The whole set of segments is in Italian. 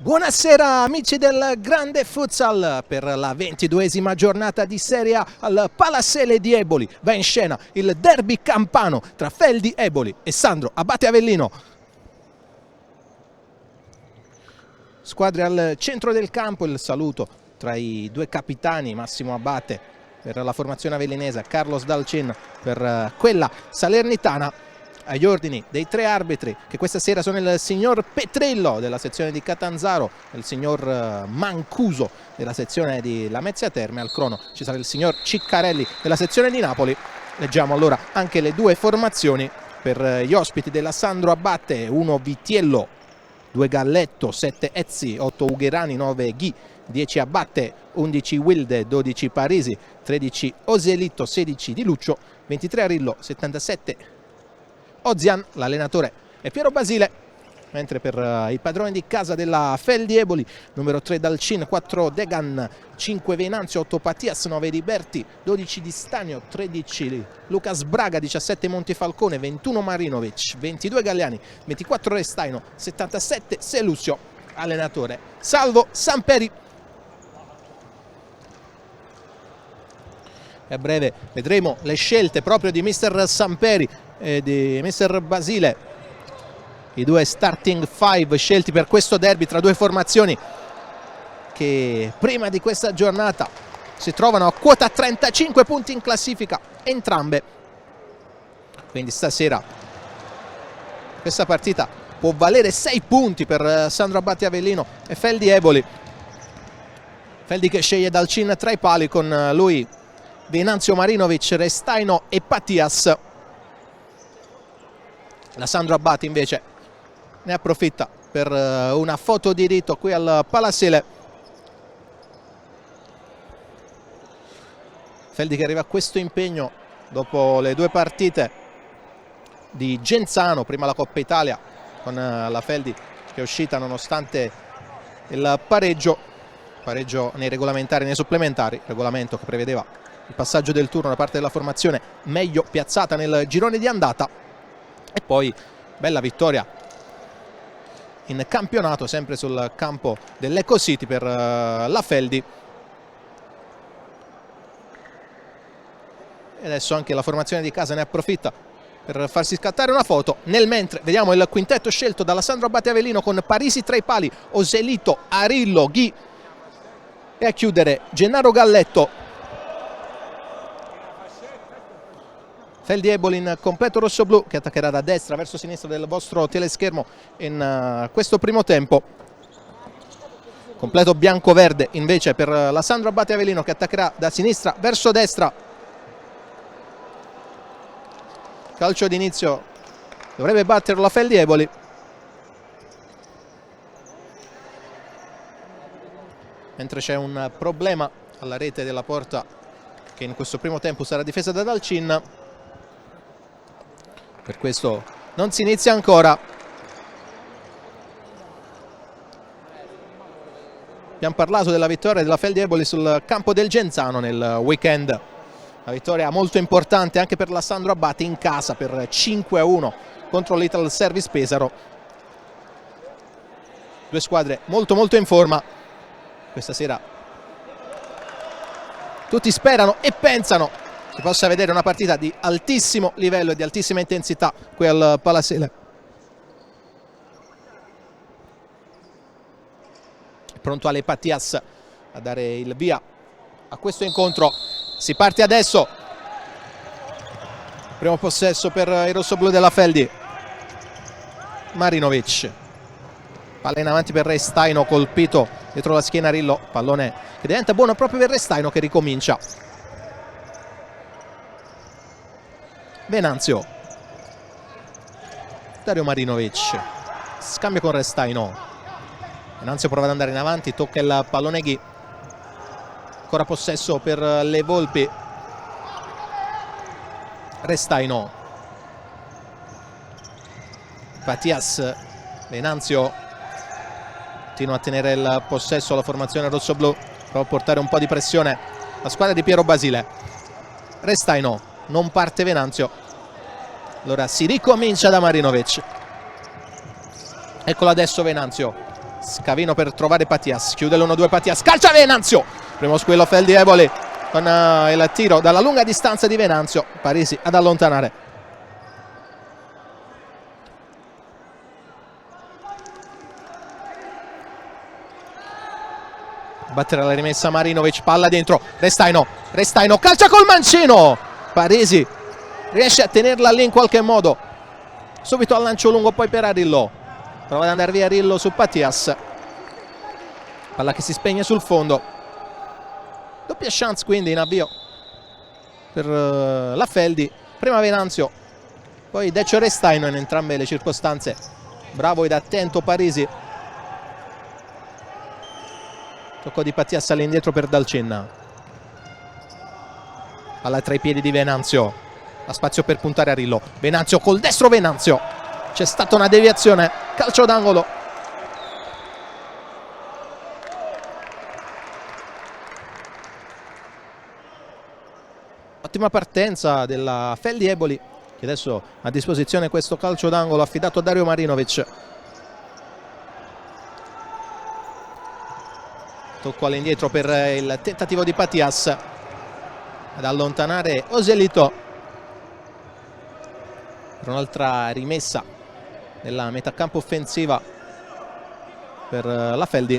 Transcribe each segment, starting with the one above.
Buonasera amici del Grande Futsal, per la 22esima giornata di Serie A al Palasele di Eboli va in scena il derby campano tra Feldi Eboli e Sandro Abate Avellino. Squadre al centro del campo, il saluto tra i due capitani, Massimo Abate per la formazione avellinese, Carlos Dalcin per quella salernitana. Agli ordini dei tre arbitri, che questa sera sono il signor Petrillo della sezione di Catanzaro e il signor Mancuso della sezione di Lamezia Terme. Al crono ci sarà il signor Ciccarelli della sezione di Napoli. Leggiamo allora anche le due formazioni per gli ospiti della Sandro Abate: 1 Vitiello, 2 Galletto, 7 Ezzi, 8 Ugherani, 9 Ghi, 10 Abate, 11 Wilde, 12 Parisi, 13 Oselito, 16 Di Luccio, 23 Arillo, 77 Ozian. L'allenatore è Piero Basile, mentre per i padroni di casa della Feldi Eboli, numero 3 Dalcin, 4 Degan, 5 Venanzio, 8 Patias, 9 Riberti, 12 Di Stanio, 13 Lucas Braga, 17 Montifalcone, 21 Marinovic, 22 Galliani, 24 Restaino, 77 Selusio. Allenatore Salvo Samperi. E a breve vedremo le scelte proprio di mister Samperi e di mister Basile, i due starting five scelti per questo derby tra due formazioni che prima di questa giornata si trovano a quota 35 punti in classifica entrambe. Quindi stasera questa partita può valere 6 punti per Sandro Abate Avellino e Feldi Eboli. Feldi che sceglie Dalcin tra i pali, con lui Venanzio, Marinovic, Restaino e Patias. La Sandro Abate invece ne approfitta per una foto di rito qui al Palasele. Feldi che arriva a questo impegno dopo le due partite di Genzano, prima la Coppa Italia con la Feldi che è uscita nonostante il pareggio nei regolamentari e nei supplementari, regolamento che prevedeva il passaggio del turno da parte della formazione meglio piazzata nel girone di andata. E poi bella vittoria in campionato sempre sul campo dell'Eco City per la Feldi. E adesso anche la formazione di casa ne approfitta per farsi scattare una foto. Nel mentre vediamo il quintetto scelto dalla Sandro Abate Avellino, con Parisi tra i pali, Oselito, Arillo, Ghi e a chiudere Gennaro Galletto. Feldi Eboli in completo rosso-blu, che attaccherà da destra verso sinistra del vostro teleschermo in questo primo tempo. Completo bianco-verde invece per la Sandro Abate Avellino, che attaccherà da sinistra verso destra. Calcio d'inizio dovrebbe battere la Feldi Eboli. Mentre c'è un problema alla rete della porta, che in questo primo tempo sarà difesa da Dalcin. Per questo non si inizia ancora. Abbiamo parlato della vittoria della Feldi Eboli sul campo del Genzano nel weekend. Una vittoria molto importante anche per la Sandro Abate in casa per 5-1 contro l'Ital Service Pesaro. Due squadre molto in forma. Questa sera tutti sperano e pensano si possa vedere una partita di altissimo livello e di altissima intensità qui al Palasele. Pronto Ale Patias a dare il via a questo incontro. Si parte adesso. Primo possesso per i rossoblù della Feldi. Marinovic. Palla in avanti per Restaino, colpito dietro la schiena Arillo. Pallone che diventa buono proprio per Restaino, che ricomincia. Venanzio, Dario Marinovic, scambio con Restaino. Venanzio prova ad andare in avanti, tocca il pallone Ghi. Ancora possesso per le Volpi. Restaino, Patias, Venanzio continua a tenere il possesso la formazione rossoblù, prova a portare un po' di pressione la squadra di Piero Basile. Restaino, non parte Venanzio, allora si ricomincia da Marinovic. Eccolo adesso Venanzio, Scavino per trovare Patias, chiude l'1-2 Patias, calcia Venanzio, primo squillo Feldi Eboli con il tiro dalla lunga distanza di Venanzio, Parisi ad allontanare. Battere la rimessa Marinovic, palla dentro, Restaino, calcia col mancino, Parisi riesce a tenerla lì in qualche modo, subito al lancio lungo poi per Arillo, prova ad andare via Arillo su Patias, palla che si spegne sul fondo, doppia chance quindi in avvio per la Feldi, prima Venanzio, poi Decio Restaino in entrambe le circostanze, bravo ed attento Parisi. Tocco di Patias all'indietro per Dalcenna, palla tra i piedi di Venanzio, ha spazio per puntare Arillo, Venanzio col destro, Venanzio, c'è stata una deviazione, calcio d'angolo. Ottima partenza della Feldi Eboli, che adesso ha a disposizione questo calcio d'angolo affidato a Dario Marinovic. Tocco all'indietro per il tentativo di Patias ad allontanare Oselito per un'altra rimessa nella metacampo offensiva per la Feldi,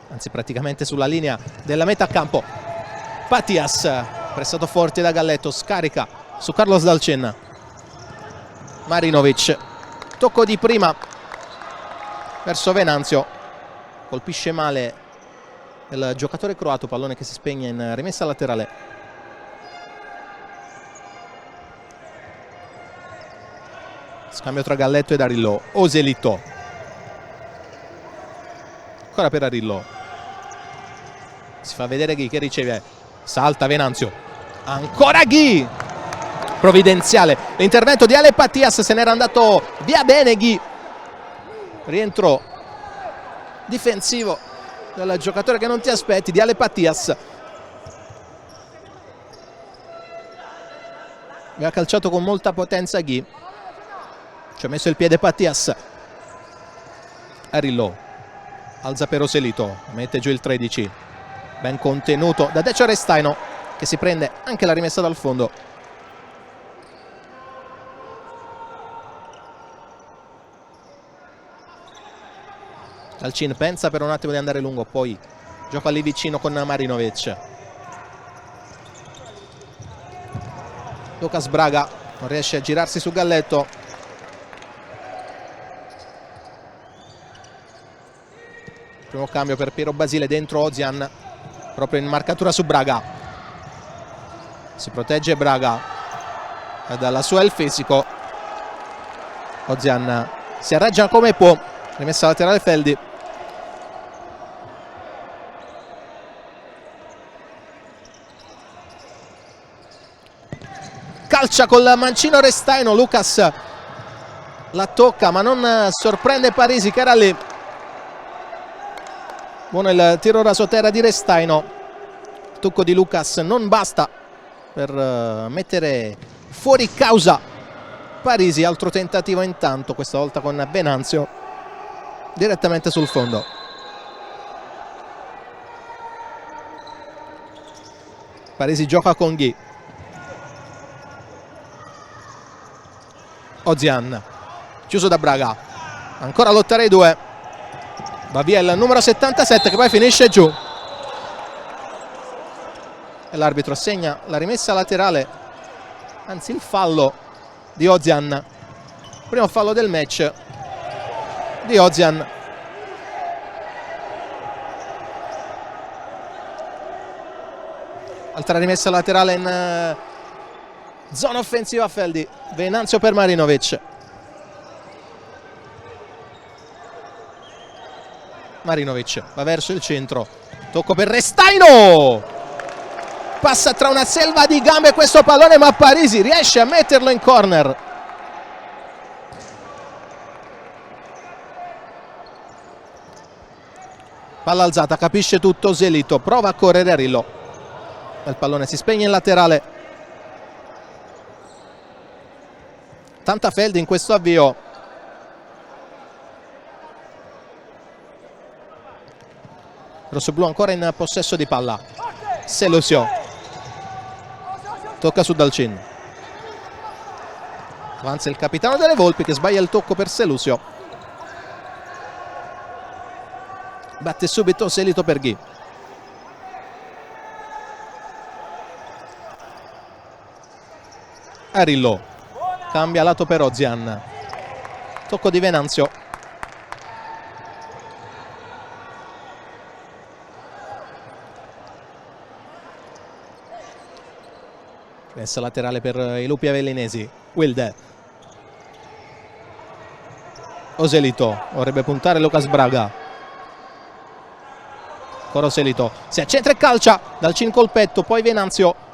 anzi praticamente sulla linea della metacampo. Patias, pressato forte da Galletto, scarica su Carlos Dalcenna, Marinovic, tocco di prima verso Venanzio, colpisce male il giocatore croato, pallone che si spegne in rimessa laterale. Scambio tra Galletto ed Arillo, Oselito, ancora per Arillo, si fa vedere Ghi che riceve, salta Venanzio, ancora Ghi, provvidenziale l'intervento di Ale Patias, se n'era andato via bene Ghi, rientro difensivo del giocatore che non ti aspetti, di Ale Patias, aveva calciato con molta potenza Ghi, ci ha messo il piede Patias. Arillo alza per Oselito, mette giù il 13, ben contenuto da Decio Restaino che si prende anche la rimessa dal fondo. Dalcin pensa per un attimo di andare lungo, poi gioca lì vicino con Marinovic. Lucas Braga non riesce a girarsi su Galletto. Primo cambio per Piero Basile, dentro Ozian, proprio in marcatura su Braga. Si protegge Braga dalla sua il fisico. Ozian si arrangia come può, rimessa laterale Feldi. Calcia col mancino Restaino, Lucas la tocca ma non sorprende Parisi che era lì. Buono il tiro rasoterra di Restaino, il tocco di Lucas non basta per mettere fuori causa Parisi. Altro tentativo intanto, questa volta con Venanzio direttamente sul fondo. Parisi gioca con Ghi. Ozian chiuso da Braga, ancora a lottare i due, va via il numero 77 che poi finisce giù e l'arbitro assegna la rimessa laterale, anzi il fallo di Ozian, primo fallo del match di Ozian. Altra rimessa laterale in zona offensiva Feldi, Venanzio per Marinovic. Marinovic va verso il centro, tocco per Restaino, passa tra una selva di gambe questo pallone ma Parisi riesce a metterlo in corner. Palla alzata, capisce tutto Oselito, prova a correre Arillo, il pallone si spegne in laterale. Tanta Feldi in questo avvio, rossoblu ancora in possesso di palla. Selusio tocca su Dalcin, avanza il capitano delle Volpi che sbaglia il tocco per Selusio, batte subito Selito Perghi. Arillo cambia lato per Ozian, tocco di Venanzio, messa laterale per i lupi avellinesi. Wilde, Oselito vorrebbe puntare Lucas Braga, ancora Oselito, si accentra e calcia, Dalcin col petto, poi Venanzio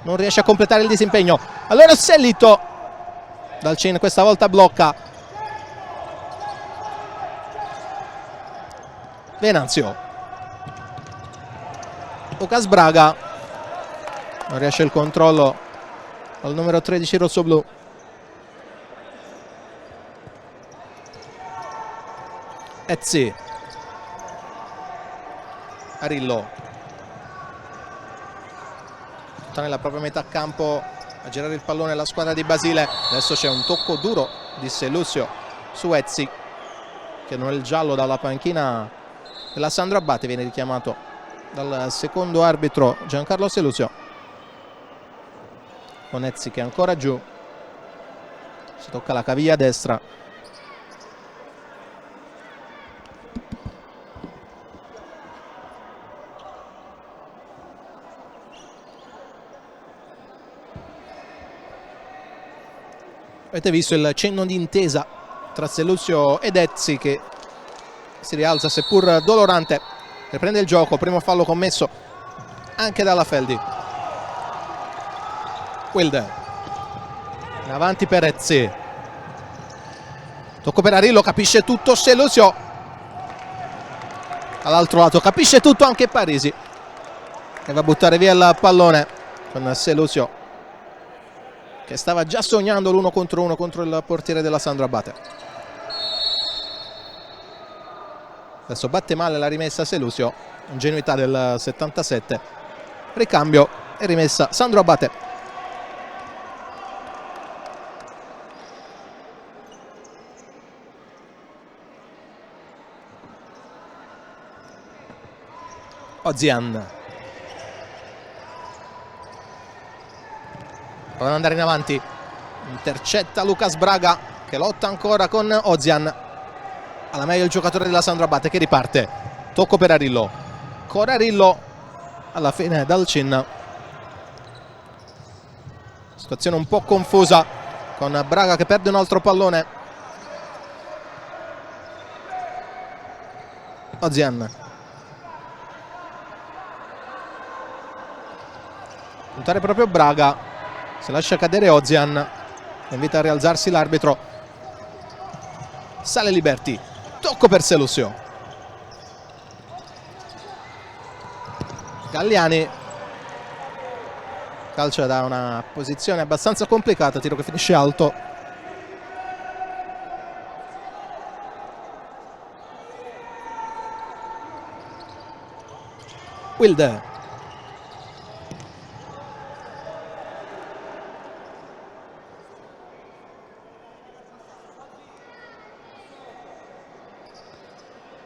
non riesce a completare il disimpegno, allora Oselito, Dalcin questa volta blocca, Venanzio, Lucas Braga, non riesce il controllo al numero 13 rossoblu. Ezzi, Arillo tutta nella propria metà campo a girare il pallone la squadra di Basile. Adesso c'è un tocco duro di Selusio su Ezzi, che non è il giallo dalla panchina della Sandro Abate, viene richiamato dal secondo arbitro Giancarlo Selusio, con Ezzi che è ancora giù, si tocca la caviglia destra. Avete visto il cenno di intesa tra Selusio ed Ezzi che si rialza seppur dolorante, riprende il gioco, primo fallo commesso anche dalla Feldi. Wilde in avanti per Ezzi, tocco per Arillo, capisce tutto Selusio, dall'altro lato capisce tutto anche Parisi e va a buttare via il pallone con Selusio che stava già sognando l'1 contro 1 contro il portiere della Sandro Abate. Adesso batte male la rimessa Selusio, ingenuità del 77, ricambio e rimessa Sandro Abate. Ozian prova ad andare in avanti, intercetta Lucas Braga che lotta ancora con Ozian, alla meglio il giocatore della Sandro Abate che riparte, tocco per Arillo, ancora Arillo, alla fine Dalcin, situazione un po' confusa con Braga che perde un altro pallone. Ozian, puntare proprio Braga, si lascia cadere Ozian, invita a rialzarsi l'arbitro, sale Liberti, tocco per Selusio, Galliani calcia da una posizione abbastanza complicata, tiro che finisce alto. Wilde,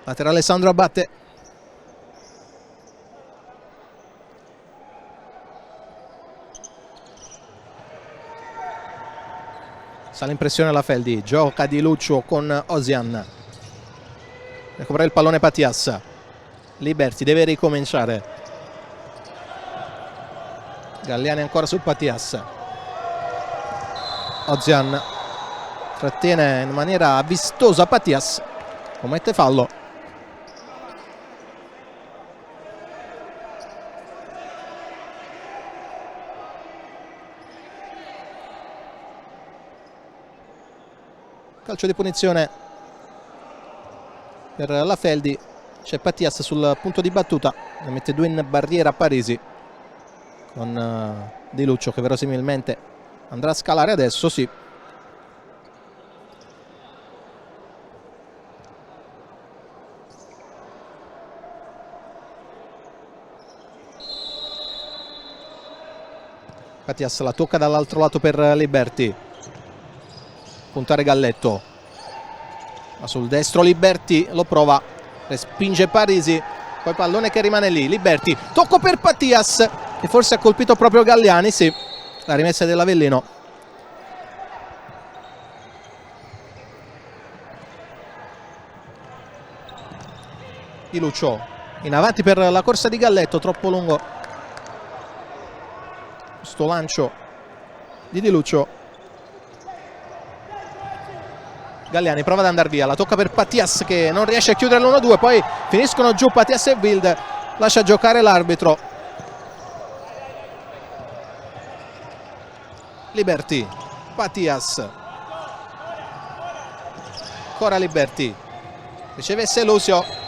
laterale Sandro Abate, sale in pressione la Feldi, gioca Di Luccio con Ozian, recupera il pallone Patias, Liberti deve ricominciare, Galliani ancora su Patias, Ozian trattiene in maniera vistosa Patias, commette fallo. Calcio di punizione per la Feldi, c'è Patias sul punto di battuta, ne mette due in barriera a Parisi con Di Luccio che verosimilmente andrà a scalare adesso, sì. Patias la tocca dall'altro lato per Liberti. Puntare Galletto. Ma sul destro Liberti lo prova. Respinge Parisi. Poi pallone che rimane lì. Liberti. Tocco per Patias, che forse ha colpito proprio Galliani. Sì, la rimessa dell'Avellino. Di Lucio in avanti per la corsa di Galletto, troppo lungo questo lancio di Lucio. Galliani prova ad andare via, la tocca per Patias che non riesce a chiudere l'1-2, poi finiscono giù Patias e Wild, lascia giocare l'arbitro. Liberti, Patias, ancora Liberti, riceve Selusio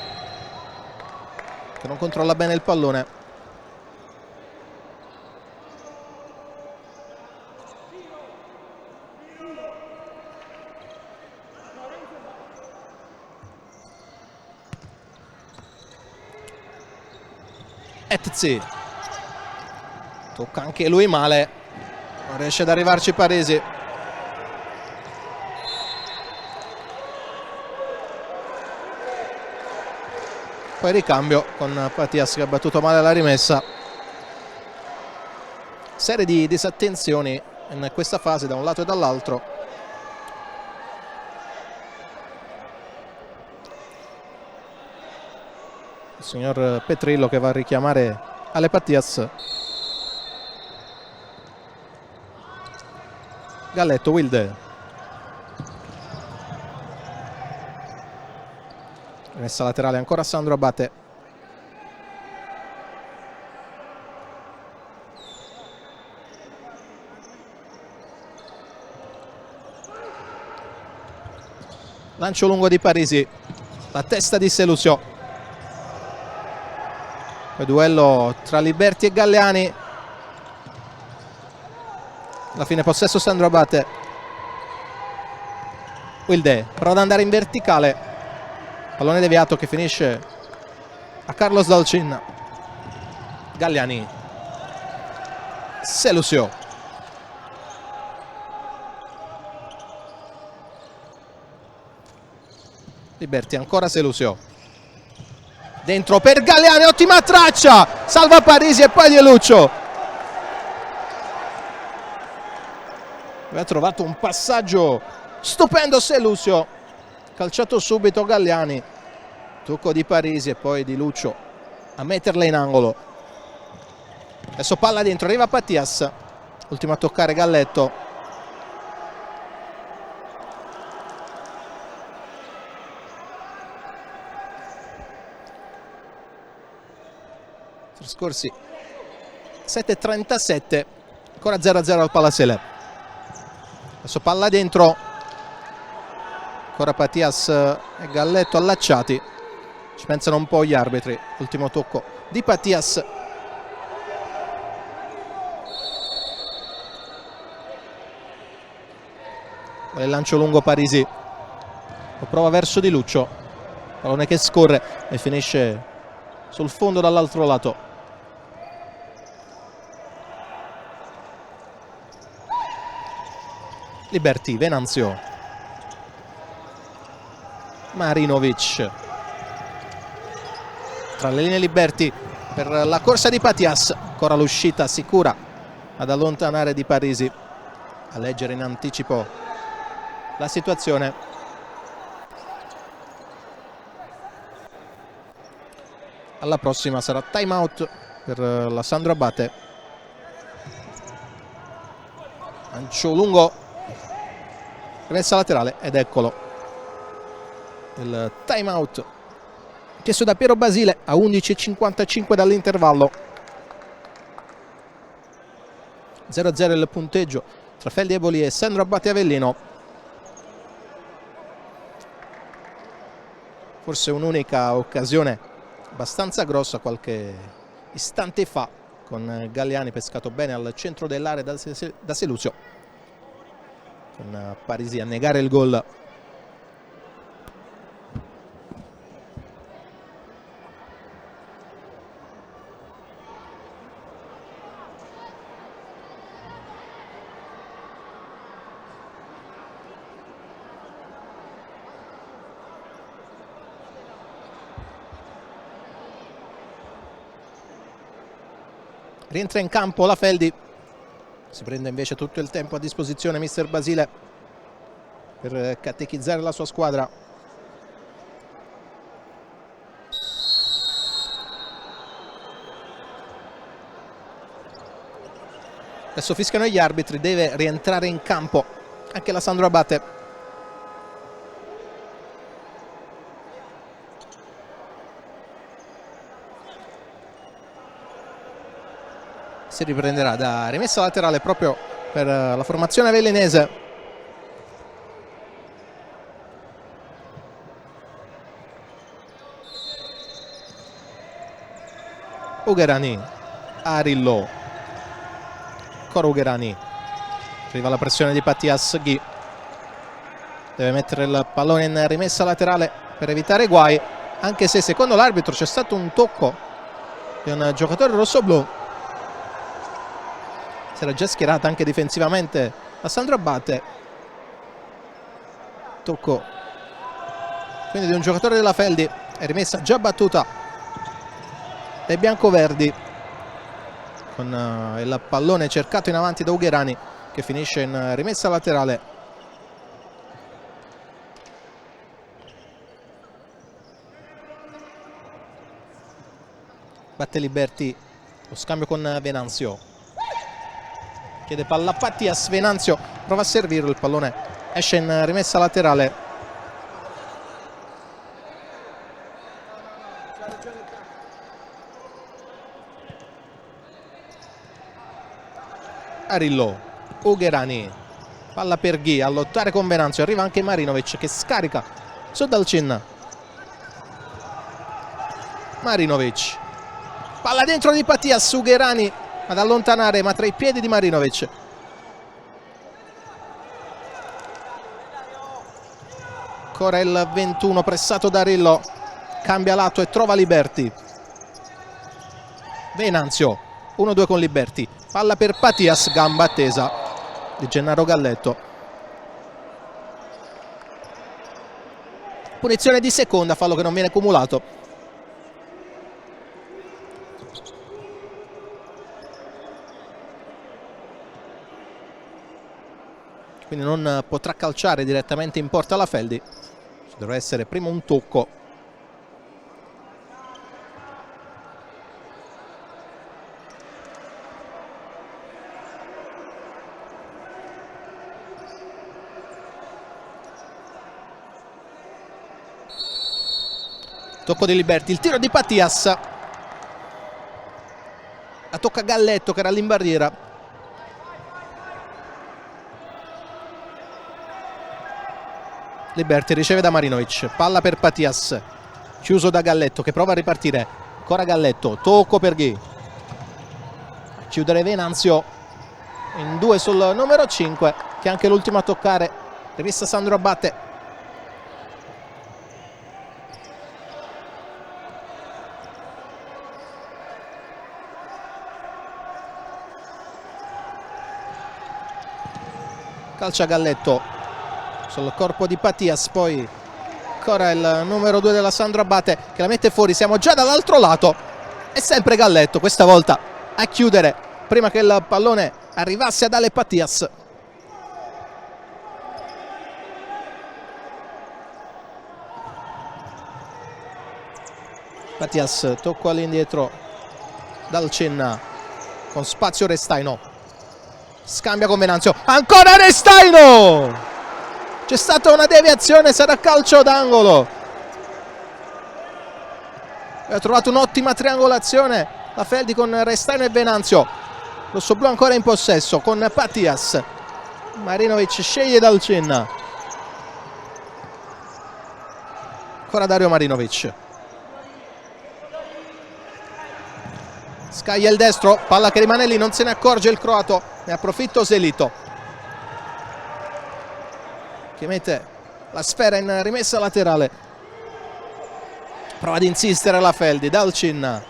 che non controlla bene il pallone. Etzi, tocca anche lui male, non riesce ad arrivarci Parisi. Poi ricambio con Patias che ha battuto male la rimessa. Serie di disattenzioni in questa fase da un lato e dall'altro. Il signor Petrillo che va a richiamare Ale Patias. Galletto, Wilde. Rimessa laterale ancora Sandro Abate. Lancio lungo di Parisi, la testa di Selusio. Poi duello tra Liberti e Galliani. Alla fine possesso Sandro Abate. Wilde prova ad andare in verticale, pallone deviato che finisce a Carlos Dalcin. Galliani, Selusio. Liberti, ancora Selusio. Dentro per Galliani, ottima traccia, salva Parisi e poi Di Lucio. Aveva trovato un passaggio stupendo Selusio, calciato subito Galliani, tocco di Parisi e poi Di Lucio a metterla in angolo. Adesso palla dentro, arriva Patias, ultimo a toccare Galletto. Trascorsi 7:37, ancora 0-0 al Palasele. Adesso palla dentro, ancora Patias e Galletto allacciati, ci pensano un po' gli arbitri. Ultimo tocco di Patias. Il lancio lungo Parisi, lo prova verso Di Lucio, pallone che scorre e finisce sul fondo dall'altro lato. Liberti, Venanzio, Marinovic, tra le linee Liberti per la corsa di Patias, ancora l'uscita sicura ad allontanare Di Parisi, a leggere in anticipo la situazione. Alla prossima sarà time out per la Sandro Abate. Lancio lungo, rimessa laterale ed eccolo il time out chiesto da Piero Basile a 11:55 dall'intervallo. 0-0 il punteggio tra Feldi Eboli e Sandro Abate Avellino. Forse un'unica occasione abbastanza grossa qualche istante fa con Galliani pescato bene al centro dell'area da Selusio, con Parisi a negare il gol. Rientra in campo la Feldi, si prende invece tutto il tempo a disposizione mister Basile per catechizzare la sua squadra. Adesso fischiano gli arbitri, deve rientrare in campo anche la Sandro Abate. Si riprenderà da rimessa laterale proprio per la formazione velenese. Ugherani, Arillo, ancora Ugherani, arriva la pressione di Pattias Ghi, deve mettere il pallone in rimessa laterale per evitare guai, anche se secondo l'arbitro c'è stato un tocco di un giocatore rossoblù. Si era già schierata anche difensivamente la Sandro Abate. Tocco quindi di un giocatore della Feldi, è rimessa già battuta dai biancoverdi, con il pallone cercato in avanti da Ugherani, che finisce in rimessa laterale. Batte Liberti, lo scambio con Venanzio. Chiede palla a Pattias, Venanzio prova a servirlo, il pallone esce in rimessa laterale. Arillo, Ugherani, palla per Ghi, a lottare con Venanzio, arriva anche Marinovic che scarica su Dalcin. Marinovic, palla dentro di Pattias, Ugherani ad allontanare ma tra i piedi di Marinovic. Ancora il 21 pressato da Arillo, cambia lato e trova Liberti. Venanzio, 1-2 con Liberti, palla per Pattias, gamba attesa di Gennaro Galletto. Punizione di seconda, fallo che non viene cumulato. Quindi non potrà calciare direttamente in porta la Feldi, ci dovrà essere prima un tocco. Tocco di Liberti, il tiro di Pattias, la tocca Galletto che era lì in barriera. Liberti riceve da Marinovic, palla per Pattias, chiuso da Galletto che prova a ripartire, ancora Galletto, tocco per Ghi, chiudere Venanzio, in 2 sul numero 5 che è anche l'ultimo a toccare, rivista Sandro Abate. Calcia Galletto sul corpo di Pattias, poi ancora il numero 2 della Sandro Abate che la mette fuori, siamo già dall'altro lato, è sempre Galletto questa volta a chiudere prima che il pallone arrivasse ad Ale Pattias. Pattias, tocco all'indietro dal Cenna con spazio Restaino, scambia con Venanzio, ancora Restaino, c'è stata una deviazione, sarà calcio d'angolo. Ha trovato un'ottima triangolazione la Feldi con Restaino e Venanzio, rossoblù ancora in possesso con Pattias, Marinovic sceglie dal Cenna, ancora Dario Marinovic, scaglia il destro, palla che rimane lì, non se ne accorge il croato, ne approfitta Selito che mette la sfera in rimessa laterale, prova ad insistere la Feldi, Dalcin,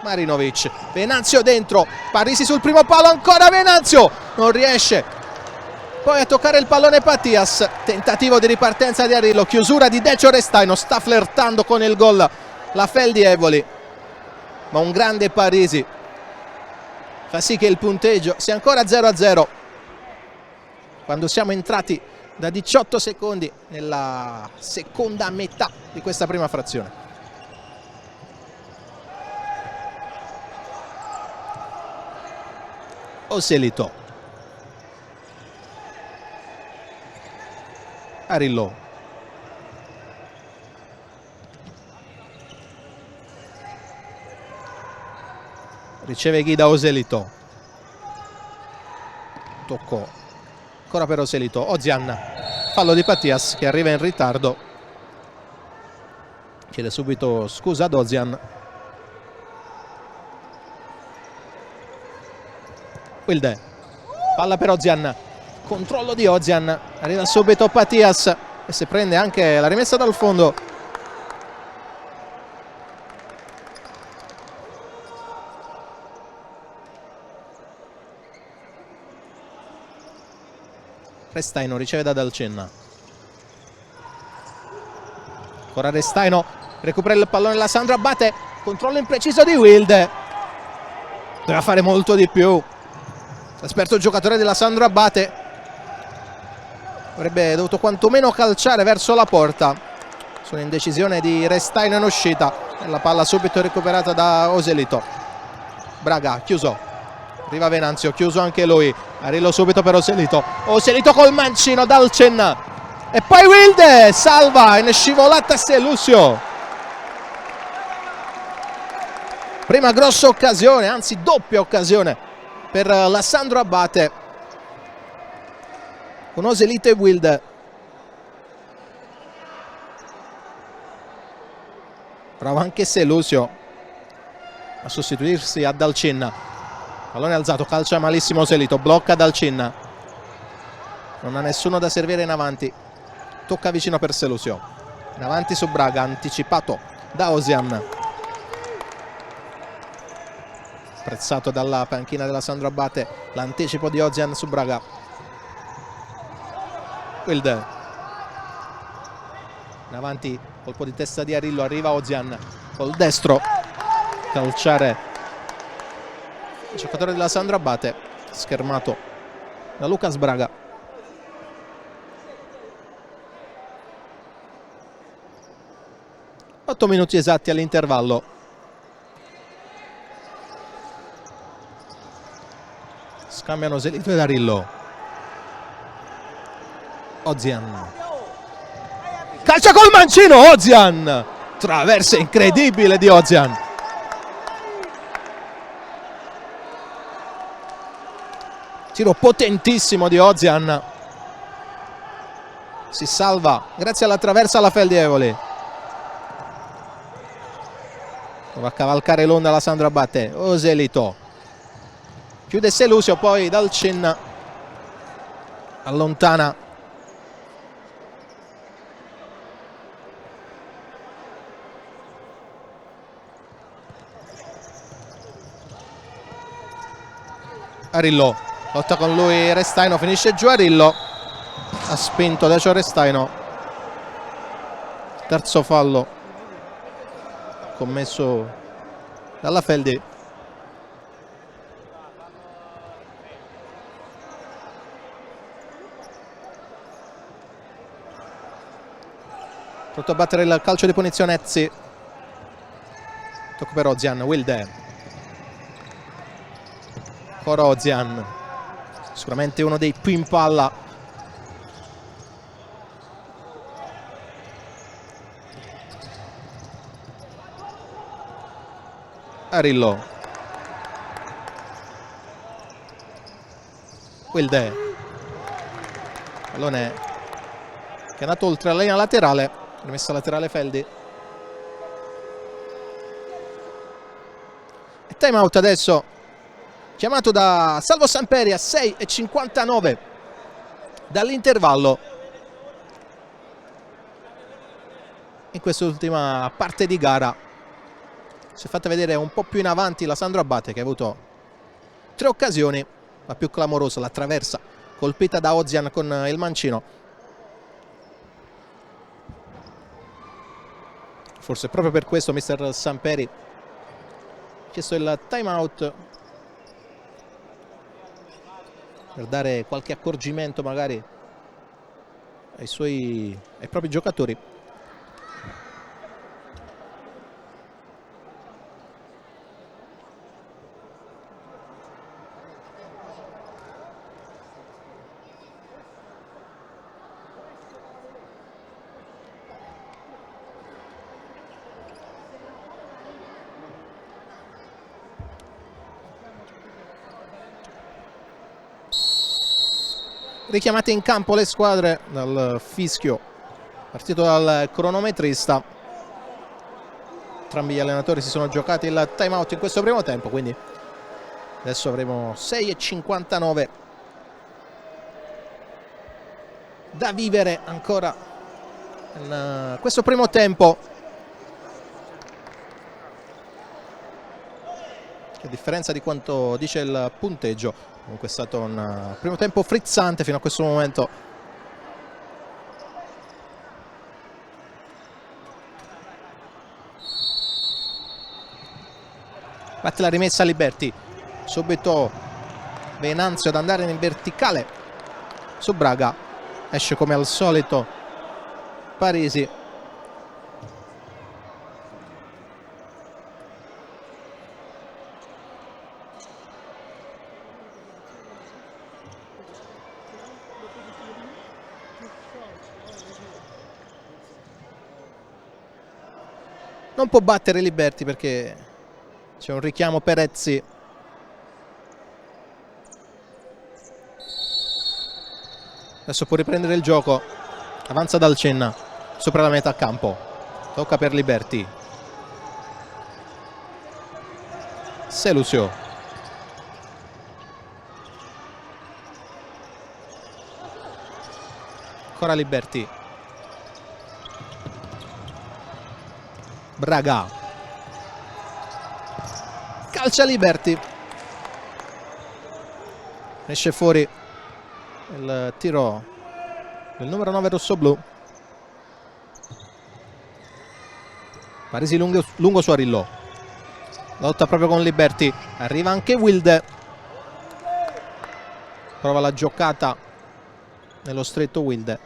Marinovic, Venanzio dentro, Parisi sul primo palo, ancora Venanzio, non riesce poi a toccare il pallone Pattias, tentativo di ripartenza di Arillo, chiusura di Decio Restaino, sta flirtando con il gol la Feldi Evoli, ma un grande Parisi fa sì che il punteggio sia ancora 0-0 quando siamo entrati da 18 secondi nella seconda metà di questa prima frazione. Oselito, Arillo, riceve Ghida Oselito, tocco ancora per Oselito, Ozian, fallo di Patias che arriva in ritardo, chiede subito scusa ad Ozian. Wilde, palla per Ozian, controllo di Ozian, arriva subito Patias e si prende anche la rimessa dal fondo. Restaino riceve da Dalcenna, ancora Restaino, recupera il pallone la Sandro Abate, controllo impreciso di Wilde, doveva fare molto di più l'esperto giocatore della Sandro Abate, avrebbe dovuto quantomeno calciare verso la porta. Sono indecisione di Restaino in uscita e la palla subito recuperata da Oselito. Braga chiuso, arriva Venanzio, chiuso anche lui, Arillo subito per Oselito, Oselito col mancino Dalcenna e poi Wilde salva in scivolata Selusio. Prima grossa occasione, anzi doppia occasione per la Sandro Abate con Oselito e Wilde. Bravo anche Selusio a sostituirsi a Dalcenna. Pallone alzato, calcia malissimo Oselito, blocca Dalcenna, non ha nessuno da servire in avanti, tocca vicino per Selusio, in avanti su Braga, anticipato da Ozian, apprezzato dalla panchina della Sandro Abate l'anticipo di Ozian su Braga. Wilde in avanti, colpo di testa di Arillo, arriva Ozian col destro, calciare il giocatore della Sandro Abate, schermato da Lucas Braga. Otto minuti esatti all'intervallo. Scambiano Oselito ed Arillo. Ozian, calcia col mancino Ozian, traversa incredibile di Ozian. Tiro potentissimo di Ozian, si salva grazie alla traversa alla Feldievoli. Va a cavalcare l'onda la Sandro Abate. Oselito chiude Selusio, poi Dalcenna allontana Arillo, lotta con lui Restaino, finisce giù Arillo, ha spinto Decio Restaino, terzo fallo commesso dalla Feldi. Pronto a battere il calcio di punizione Ezzi, tocco per Ozian, Wilde, ancora Ozian, sicuramente uno dei più in palla. Arillo, Wilde, pallone che è andato oltre la linea laterale, rimessa laterale Feldi. E time out adesso chiamato da Salvo Samperi a 6:59 dall'intervallo in quest'ultima parte di gara. Si è fatta vedere un po' più in avanti la Sandro Abate, che ha avuto 3 occasioni, la più clamorosa la traversa colpita da Ozian con il mancino. Forse proprio per questo mister Samperi ha chiesto il time out per dare qualche accorgimento magari ai propri giocatori. Richiamate in campo le squadre dal fischio partito dal cronometrista. Entrambi gli allenatori si sono giocati il time out in questo primo tempo, quindi adesso avremo 6:59 da vivere ancora in questo primo tempo, a differenza di quanto dice il punteggio. Comunque è stato un primo tempo frizzante fino a questo momento. Batte la rimessa a Liberti, subito Venanzio ad andare in verticale su Braga, esce come al solito Parisi. Non può battere Liberti perché c'è un richiamo Perezzi. Adesso può riprendere il gioco. Avanza Dalcenna sopra la metà campo. Tocca per Liberti. Selusio. Ancora Liberti. Braga. Calcia Liberti. Esce fuori il tiro del numero 9 rossoblù. Parisi lungo su Arillo. Lotta proprio con Liberti. Arriva anche Wilde. Prova la giocata nello stretto Wilde.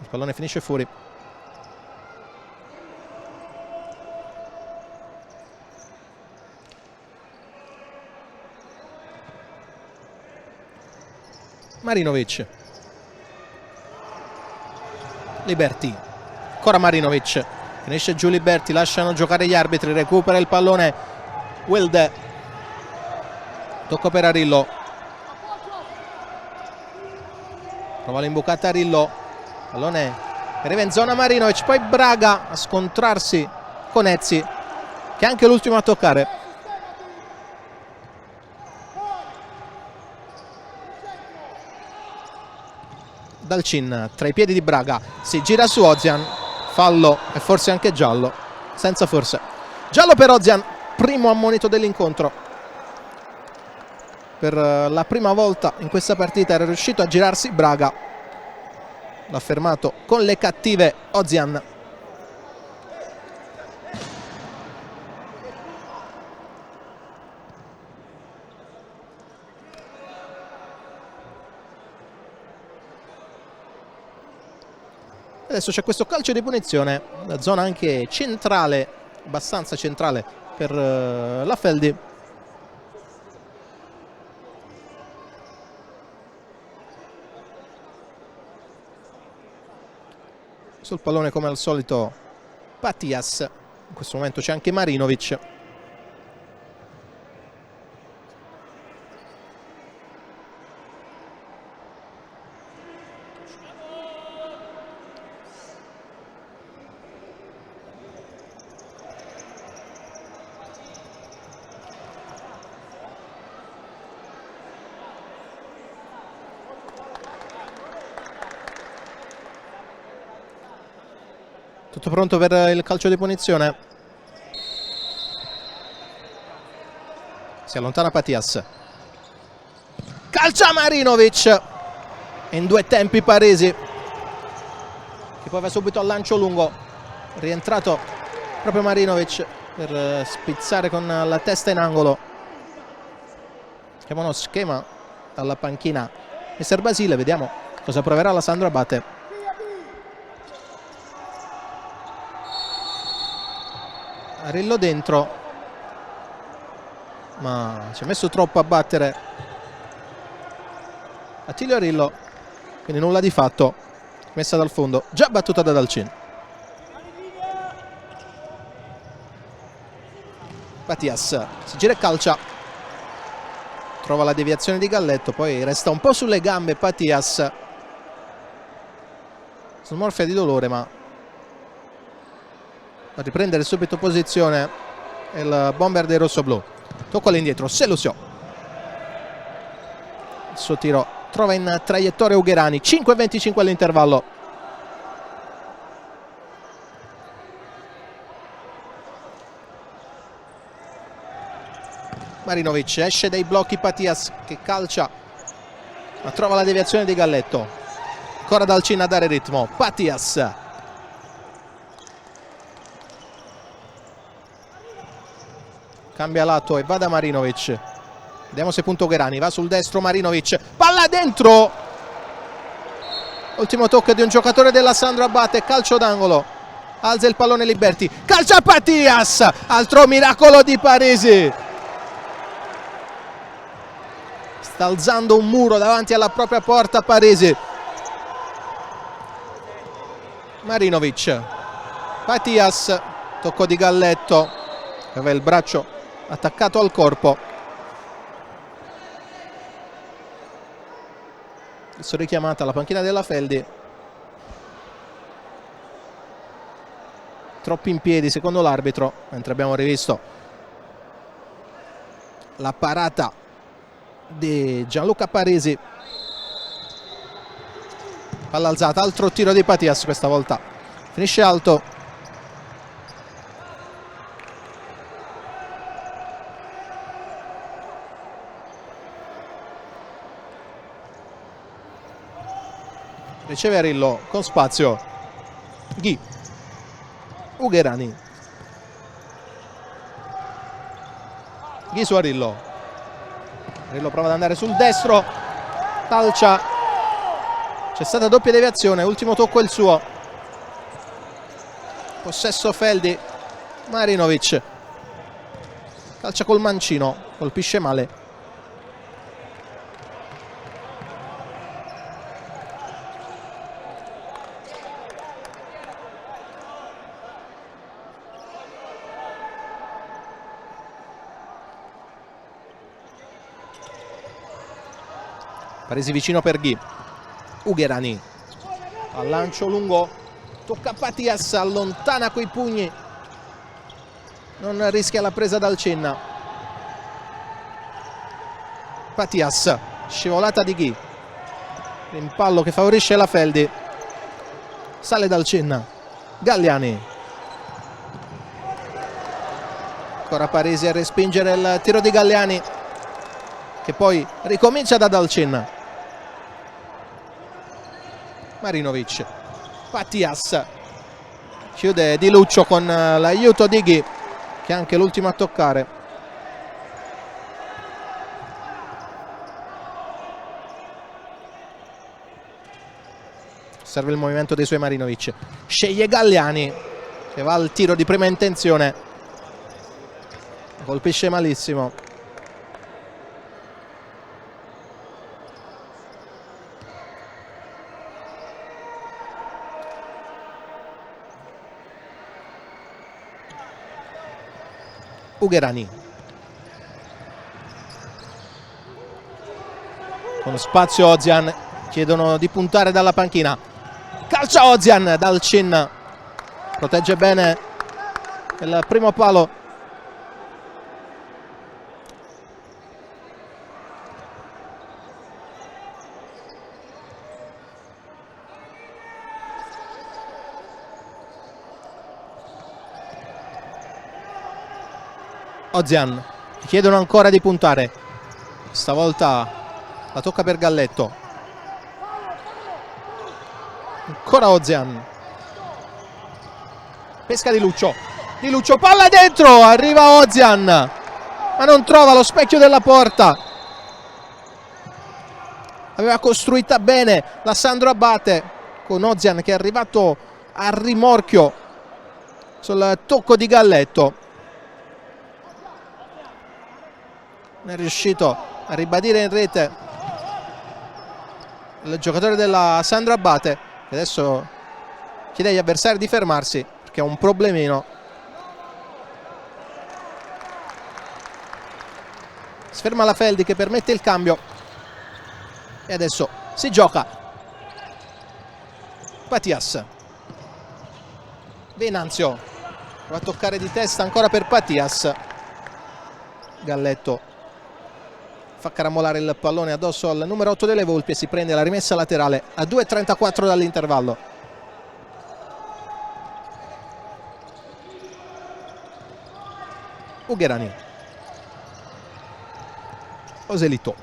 Il pallone finisce fuori. Marinovic. Liberti. Ancora Marinovic. Finisce giù Liberti, lasciano giocare gli arbitri, recupera il pallone Wilde. Tocco per Arillo. Prova l'imbucata Arillo. Pallone arriva in zona Marinovic, poi Braga a scontrarsi con Ezzi, che è anche l'ultimo a toccare. Dalcin tra i piedi di Braga, si gira su Ozian, fallo e forse anche giallo, senza forse. Giallo per Ozian, primo ammonito dell'incontro. Per la prima volta in questa partita era riuscito a girarsi Braga. L'ha fermato con le cattive Ozian. Adesso c'è questo calcio di punizione, la zona anche centrale, abbastanza centrale per la Feldi. Sul pallone come al solito Patias, in questo momento c'è anche Marinovic. Tutto pronto per il calcio di punizione. Si allontana Patias. Calcia Marinovic. In due tempi Parisi, che poi va subito al lancio lungo. Rientrato proprio Marinovic per spizzare con la testa in angolo. Chiama uno schema dalla panchina mister Basile, vediamo cosa proverà la Sandro Abate. Arillo dentro, ma ci ha messo troppo a battere Attilio Arillo, quindi nulla di fatto, messa dal fondo, già battuta da Dalcin. Patias si gira e calcia, trova la deviazione di Galletto, poi resta un po' sulle gambe Patias, smorfia di dolore, ma a riprendere subito posizione il bomber dei rossoblù. Tocco all'indietro, Selusio, il suo tiro trova in traiettoria Ugherani, 5:25 all'intervallo. Marinovic, esce dai blocchi Patias che calcia, ma trova la deviazione di Galletto. Ancora Dalcin a dare ritmo, Patias. Cambia lato e va da Marinovic. Vediamo se punta Ugherani, va sul destro Marinovic, palla dentro. Ultimo tocco di un giocatore della Sandro Abate, calcio d'angolo. Alza il pallone Liberti, calcia Patias, altro miracolo di Parisi. Sta alzando un muro davanti alla propria porta Parisi. Marinovic, Patias, tocco di Galletto, aveva il braccio attaccato al corpo. Adesso richiamata alla panchina della Feldi. Troppi in piedi secondo l'arbitro, mentre abbiamo rivisto la parata di Gianluca Parisi. Palla alzata, altro tiro di Patias, questa volta finisce alto. Riceve Arillo con spazio, Ghi, Ugherani, Ghi su Arillo. Arillo prova ad andare sul destro, calcia, c'è stata doppia deviazione, ultimo tocco è il suo. Possesso Feldi, Marinovic, calcia col mancino, colpisce male. Parisi vicino per Ghi, Ugherani, al lancio lungo, tocca Patias, allontana coi pugni, non rischia la presa dal Cenna. Patias, scivolata di Ghi, rimpallo che favorisce la Feldi, sale dal Cenna, Galliani, ancora Parisi a respingere il tiro di Galliani che poi ricomincia da Dalcin. Marinovic, Patias, chiude Di Luccio con l'aiuto di Ghi, che è anche l'ultimo a toccare. Serve il movimento dei suoi Marinovic, sceglie Galliani che va al tiro di prima intenzione, colpisce malissimo. Ugherani, con spazio Ozian, chiedono di puntare dalla panchina, calcia Ozian, Dalcin protegge bene il primo palo. Ozian, chiedono ancora di puntare, stavolta la tocca per Galletto, ancora Ozian, pesca Di Luccio, palla dentro, arriva Ozian ma non trova lo specchio della porta. aveva costruita bene la Sandro Abate, con Ozian che è arrivato a rimorchio sul tocco di Galletto. Non è riuscito a ribadire in rete il giocatore della Sandro Abate, che adesso chiede agli avversari di fermarsi perché ha un problemino. Si ferma la Feldi che permette il cambio e adesso si gioca. Patias, Venanzio va a toccare di testa ancora per Patias. Galletto fa carambolare il pallone addosso al numero 8 delle Volpi e si prende la rimessa laterale a 2:34 dall'intervallo. Ugherani, Oselito,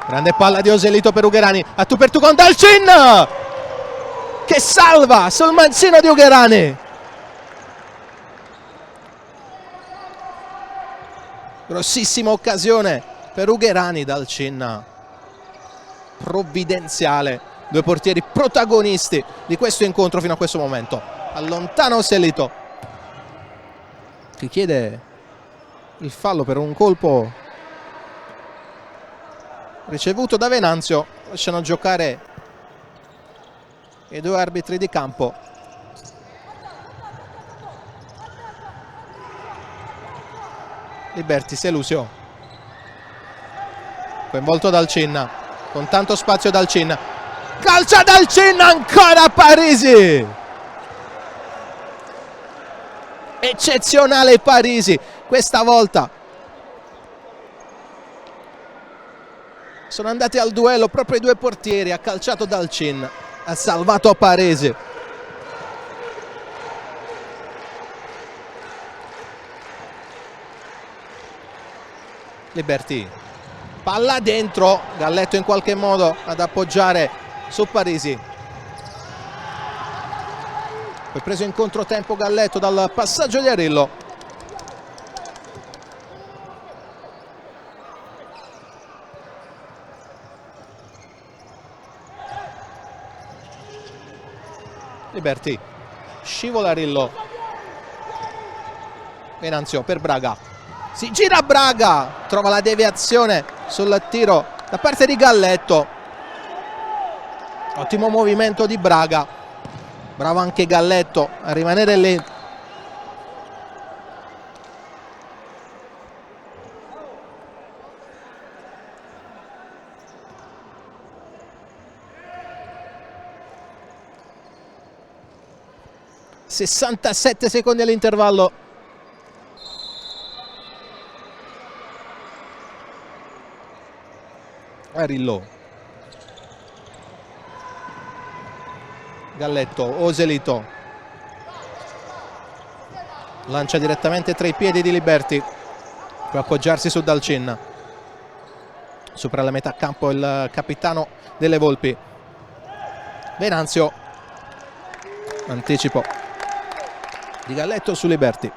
grande palla di Oselito per Ugherani, a tu per tu con Dalcin che salva sul mancino di Ugherani. Grossissima occasione per Ugherani. Dalcin provvidenziale, due portieri protagonisti di questo incontro fino a questo momento. Allontana Oselito che chiede il fallo per un colpo ricevuto da Venanzio. Lasciano giocare i due arbitri di campo. Libertis Elusio, coinvolto Dalcin, con tanto spazio Dalcin, calcia Dalcin, ancora Parisi, eccezionale Parisi questa volta. Sono andati al duello proprio i due portieri, ha calciato Dalcin, ha salvato Parisi. Liberty, palla dentro, Galletto in qualche modo ad appoggiare su Parisi. Poi preso in controtempo Galletto dal passaggio di Arillo. Liberty, scivola Arillo. Venanzio per Braga. Si gira Braga, trova la deviazione sul tiro da parte di Galletto. Ottimo movimento di Braga, bravo anche Galletto a rimanere lì. ...67 secondi all'intervallo. Arillo, Galletto, Oselito, lancia direttamente tra i piedi di Liberty per appoggiarsi su Dalcin. Supera la metà campo il capitano delle Volpi. Venanzio, anticipo di Galletto su Liberty.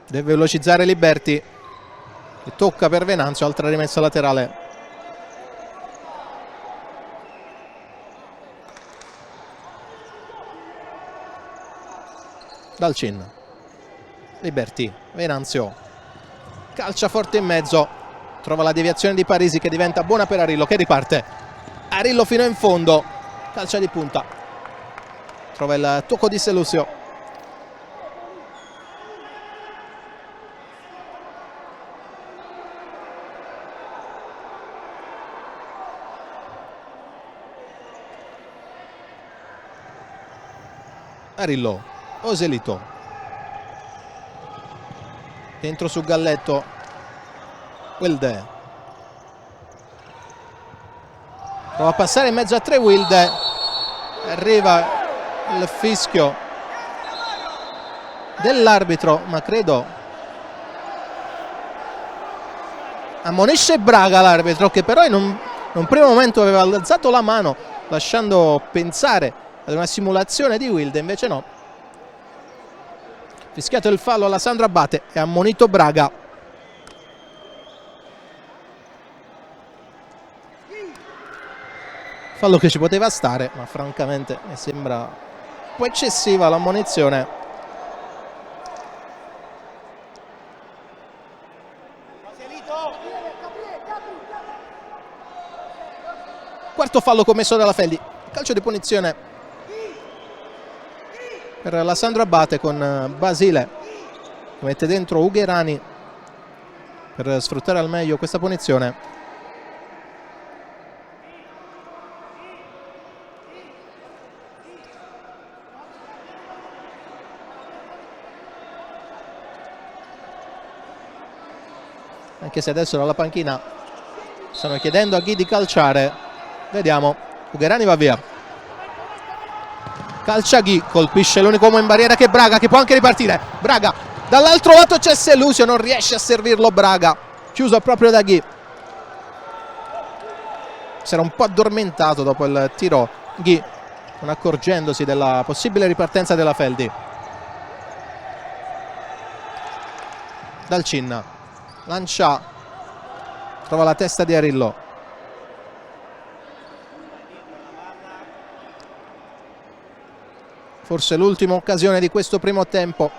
Deve velocizzare Liberty e tocca per Venanzio, altra rimessa laterale. Dalcin, Liberty, Venanzio, calcia forte in mezzo, trova la deviazione di Parisi che diventa buona per Arillo che riparte. Arillo fino in fondo, calcia di punta, trova il tocco di Selusio. Arillo, Oselito, dentro su Galletto, Wilde, prova a passare in mezzo a tre Wilde, arriva il fischio dell'arbitro, ma credo ammonisce Braga l'arbitro, che però in un primo momento aveva alzato la mano lasciando pensare ad una simulazione di Wilde, invece no, Fischiato il fallo alla Sandro Abate e ammonito Braga. Fallo che ci poteva stare, ma francamente mi sembra un po' eccessiva l'ammonizione. Quarto fallo commesso dalla Feldi. Calcio di punizione per la Sandro Abate con Basile che mette dentro Ugherani per sfruttare al meglio questa punizione. Anche se adesso dalla panchina stanno chiedendo a Ghi di calciare. Vediamo, Ugherani va via. Calcia Ghi, colpisce l'unico uomo in barriera che è Braga, che può anche ripartire. Braga, dall'altro lato c'è Selusio, non riesce a servirlo Braga. Chiuso proprio da Ghi. Si era un po' addormentato dopo il tiro Ghi, non accorgendosi della possibile ripartenza della Feldi. Dalcin lancia, trova la testa di Arillo. Forse l'ultima occasione di questo primo tempo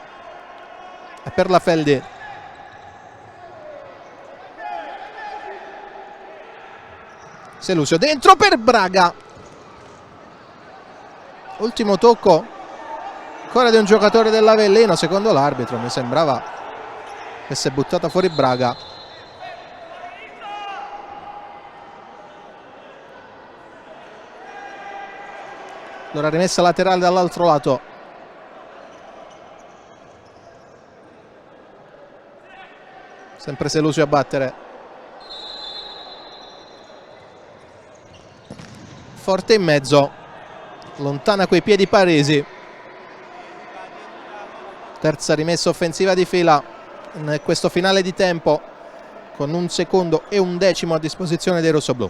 è per la Feldi. Selusio dentro per Braga. Ultimo tocco ancora di un giocatore dell'Avellino, secondo l'arbitro mi sembrava che si è buttata fuori Braga. Allora rimessa laterale dall'altro lato. Sempre Selusio a battere. Forte in mezzo. Lontana coi piedi Parisi. Terza rimessa offensiva di fila in questo finale di tempo, con 1 secondo e 1 decimo a disposizione dei rossoblù.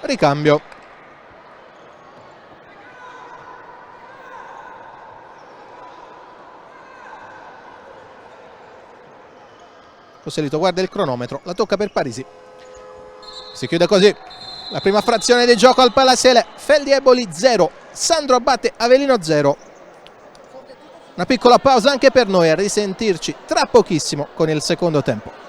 Ricambio. Coselito guarda il cronometro, la tocca per Parisi. Si chiude così la prima frazione del gioco al Palasele. Feldi Eboli 0, Sandro Abate Avellino 0. Una piccola pausa anche per noi, a risentirci tra pochissimo con il secondo tempo.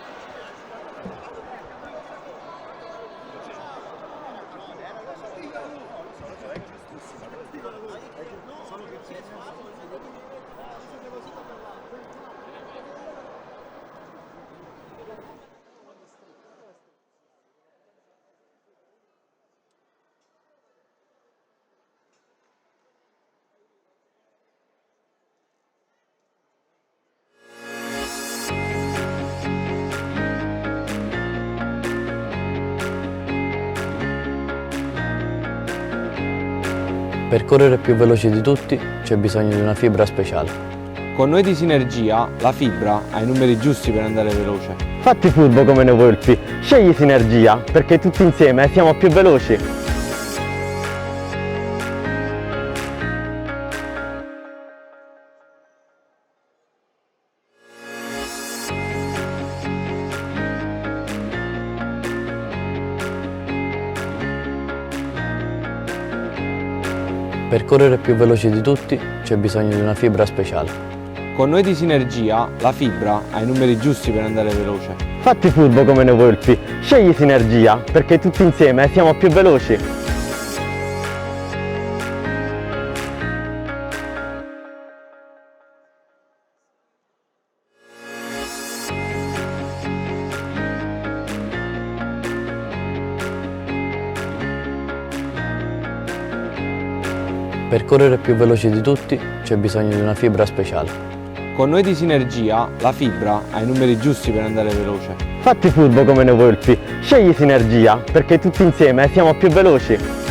Per correre più veloci di tutti c'è bisogno di una fibra speciale. Con noi di Sinergia, la fibra ha i numeri giusti per andare veloce. Fatti furbo come noi Volpi, scegli Sinergia perché tutti insieme siamo più veloci. Per correre più veloci di tutti c'è bisogno di una fibra speciale. Con noi di Sinergia, la fibra ha i numeri giusti per andare veloce. Fatti furbo come noi Volpi, scegli Sinergia perché tutti insieme siamo più veloci. Per correre più veloci di tutti c'è bisogno di una fibra speciale. Con noi di Sinergia, la fibra ha i numeri giusti per andare veloce. Fatti furbo come noi Volpi, scegli Sinergia perché tutti insieme siamo più veloci.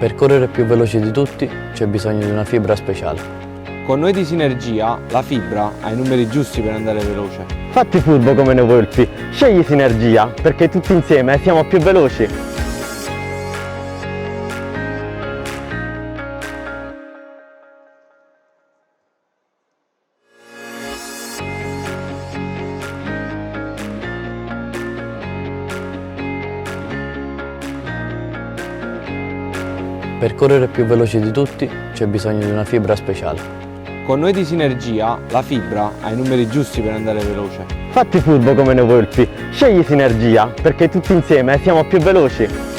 Per correre più veloci di tutti c'è bisogno di una fibra speciale. Con noi di Sinergia la fibra ha i numeri giusti per andare veloce. Fatti furbo come noi volpi, scegli Sinergia perché tutti insieme siamo più veloci. Per correre più veloci di tutti c'è bisogno di una fibra speciale. Con noi di Sinergia la fibra ha i numeri giusti per andare veloce. Fatti furbo come noi volpi, scegli Sinergia perché tutti insieme siamo più veloci.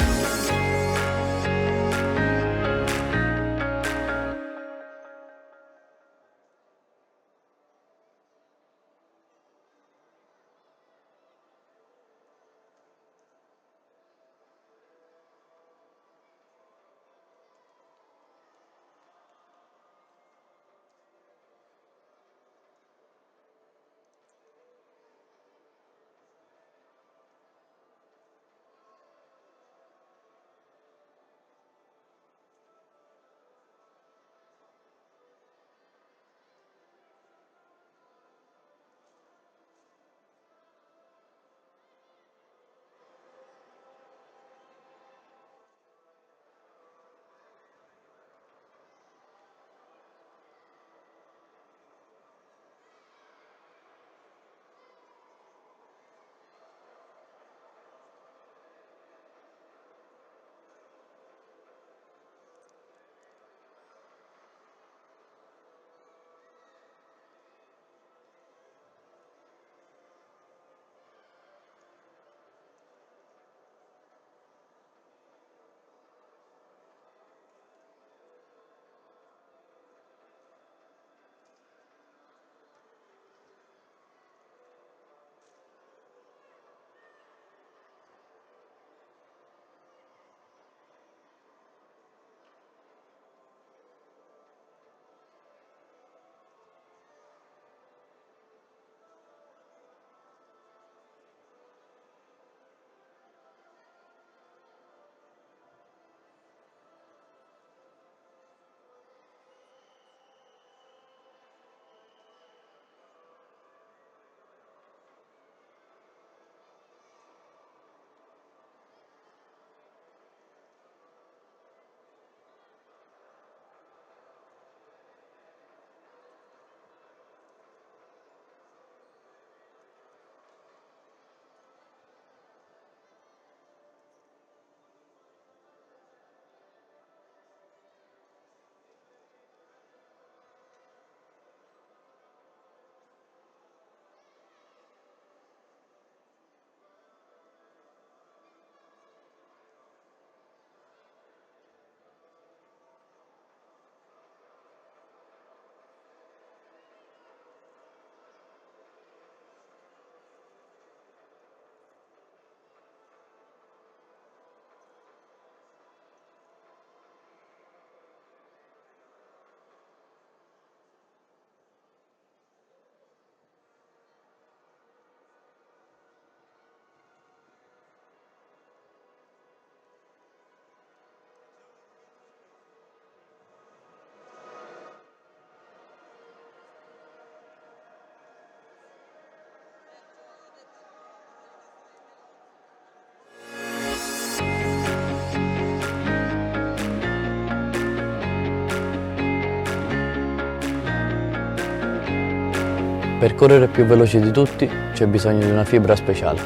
Per correre più veloci di tutti c'è bisogno di una fibra speciale.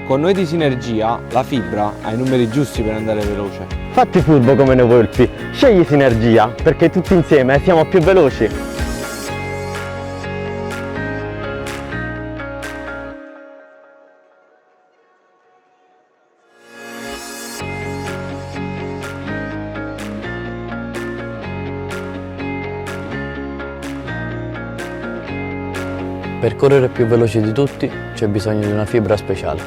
Con noi di Sinergia la fibra ha i numeri giusti per andare veloce. Fatti furbo come noi volpi, scegli Sinergia perché tutti insieme siamo più veloci. Per correre più veloci di tutti c'è bisogno di una fibra speciale.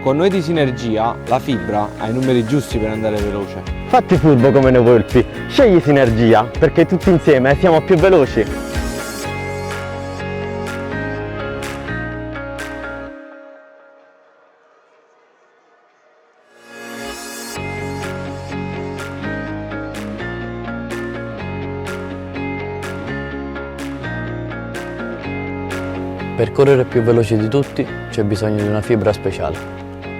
Con noi di Sinergia la fibra ha i numeri giusti per andare veloce. Fatti furbo come noi volpi, scegli Sinergia perché tutti insieme siamo più veloci. Per correre più veloci di tutti c'è bisogno di una fibra speciale.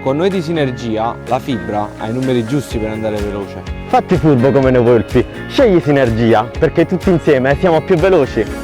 Con noi di Sinergia la fibra ha i numeri giusti per andare veloce. Fatti furbo come noi volpi, scegli Sinergia perché tutti insieme siamo più veloci.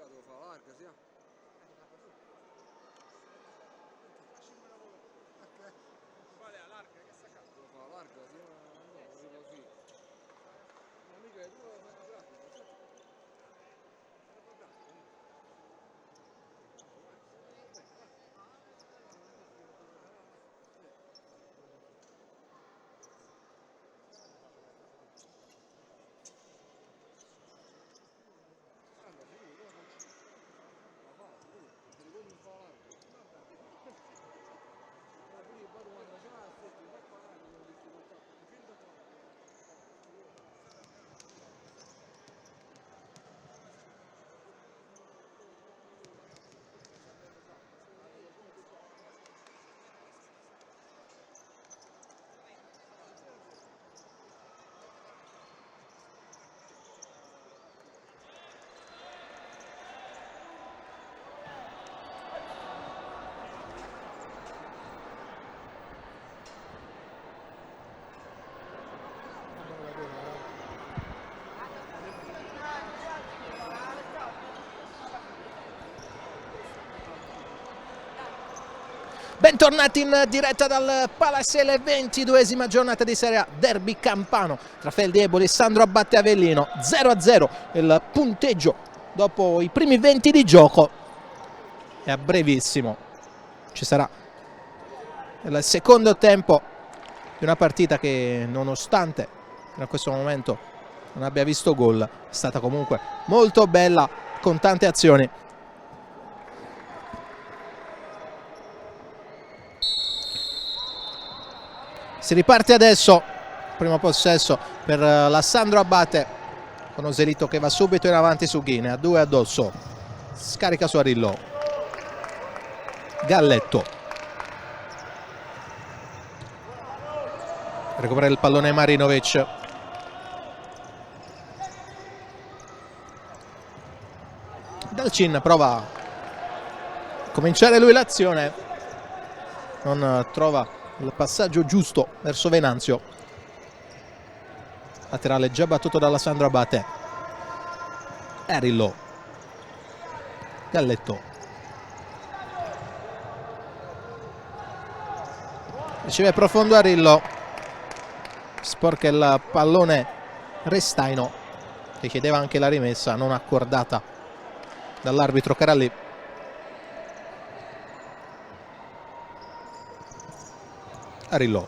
Devo fare larga, sì. Quale è larga? Che sta cazzo? Devo fare larga, sì, no, così. Ma mica tu fai una pratica, sì. Bentornati in diretta dal Palasele, 22esima giornata di Serie A, derby campano tra Feldi Eboli e Sandro Abate Avellino. 0-0 il punteggio dopo i primi 20 di gioco e a brevissimo ci sarà il secondo tempo di una partita che, nonostante in questo momento non abbia visto gol, è stata comunque molto bella con tante azioni. Si riparte adesso, primo possesso per la Sandro Abate con Oselito che va subito in avanti su Ghine, a 2 addosso, scarica su Arillo, Galletto, recupera il pallone Marinovic, Dalcin prova a cominciare lui l'azione, non trova il passaggio giusto verso Venanzio, laterale già battuto dalla Sandro Abate. Arillo, Galletto, riceve profondo Arillo, sporca il pallone Restaino che chiedeva anche la rimessa non accordata dall'arbitro Caralli. Arillo,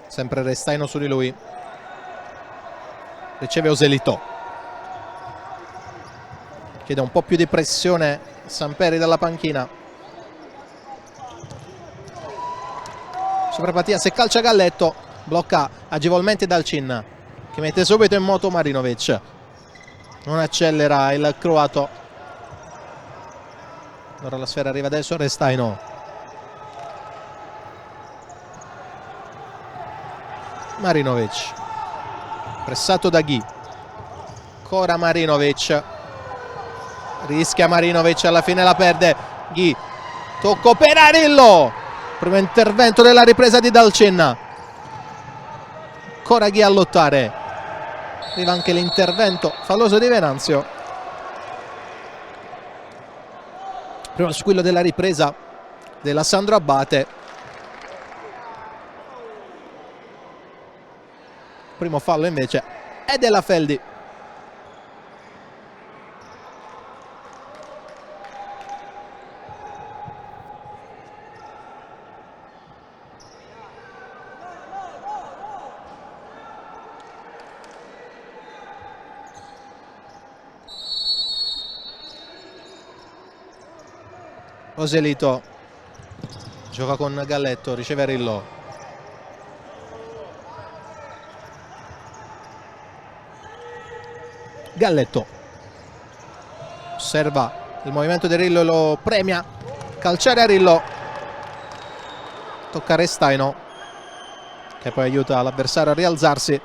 sempre Restaino su di lui, riceve Oselito, chiede un po' più di pressione Samperi dalla panchina, sopra Patias e calcia Galletto, blocca agevolmente Dalcin che mette subito in moto Marinovic, non accelera il croato, ora la sfera arriva adesso Restaino, Marinovic, pressato da Ghi, ancora Marinovic, rischia Marinovic, alla fine la perde Ghi, tocco per Arillo, primo intervento della ripresa di Dalcin, ancora Ghi a lottare, arriva anche l'intervento falloso di Venanzio, primo squillo della ripresa della Sandro Abate, primo fallo invece è della Feldi. Oselito gioca con Galletto, riceve Arillo, Galletto osserva il movimento di Arillo e lo premia, calciare Arillo, tocca Restaino che poi aiuta l'avversario a rialzarsi.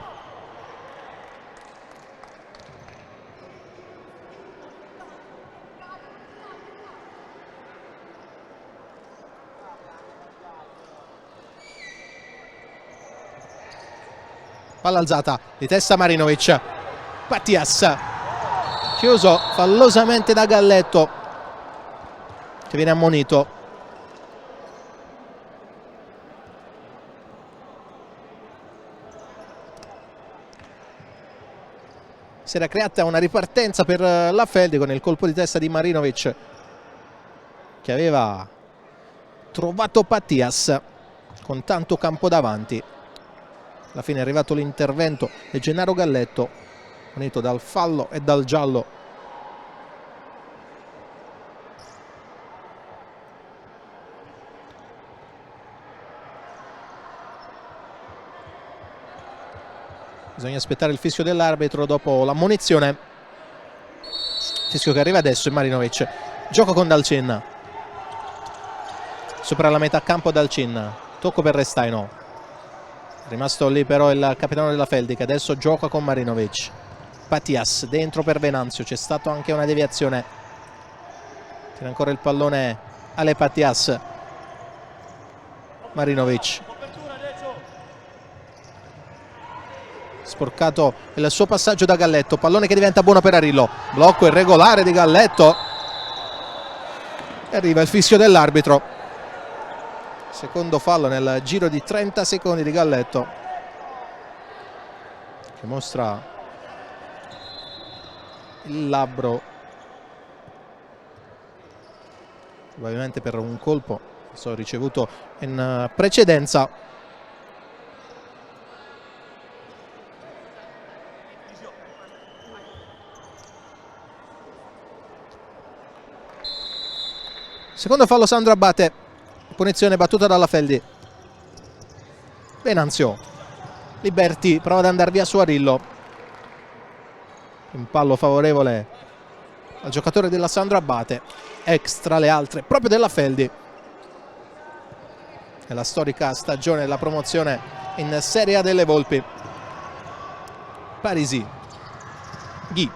Palla alzata di testa Marinovic, Patias chiuso fallosamente da Galletto che viene ammonito. Si era creata una ripartenza per la Feldi con il colpo di testa di Marinovic che aveva trovato Patias con tanto campo davanti. Alla fine è arrivato l'intervento di Gennaro Galletto, unito dal fallo e dal giallo. Bisogna aspettare il fischio dell'arbitro dopo l'ammonizione. Fischio che arriva adesso e Marinovic gioca con Dalcin. Sopra la metà campo Dalcin, tocco per Restaino. Rimasto lì però il capitano della Feldi che adesso gioca con Marinovic. Patias dentro per Venanzio, c'è stata anche una deviazione. Tiene ancora il pallone Ale Patias. Marinovic. Sporcato il suo passaggio da Galletto, pallone che diventa buono per Arillo. Blocco irregolare di Galletto. E arriva il fischio dell'arbitro. Secondo fallo nel giro di 30 secondi di Galletto, che mostra il labbro, probabilmente per un colpo ricevuto in precedenza. Secondo fallo Sandro Abate, punizione battuta dalla Feldi. Venanzio, Liberti prova ad andare via su Arillo, impallo favorevole al giocatore della Sandro Abate, extra le altre proprio della Feldi. È la storica stagione della promozione in Serie A delle Volpi. Parisi, Ghi,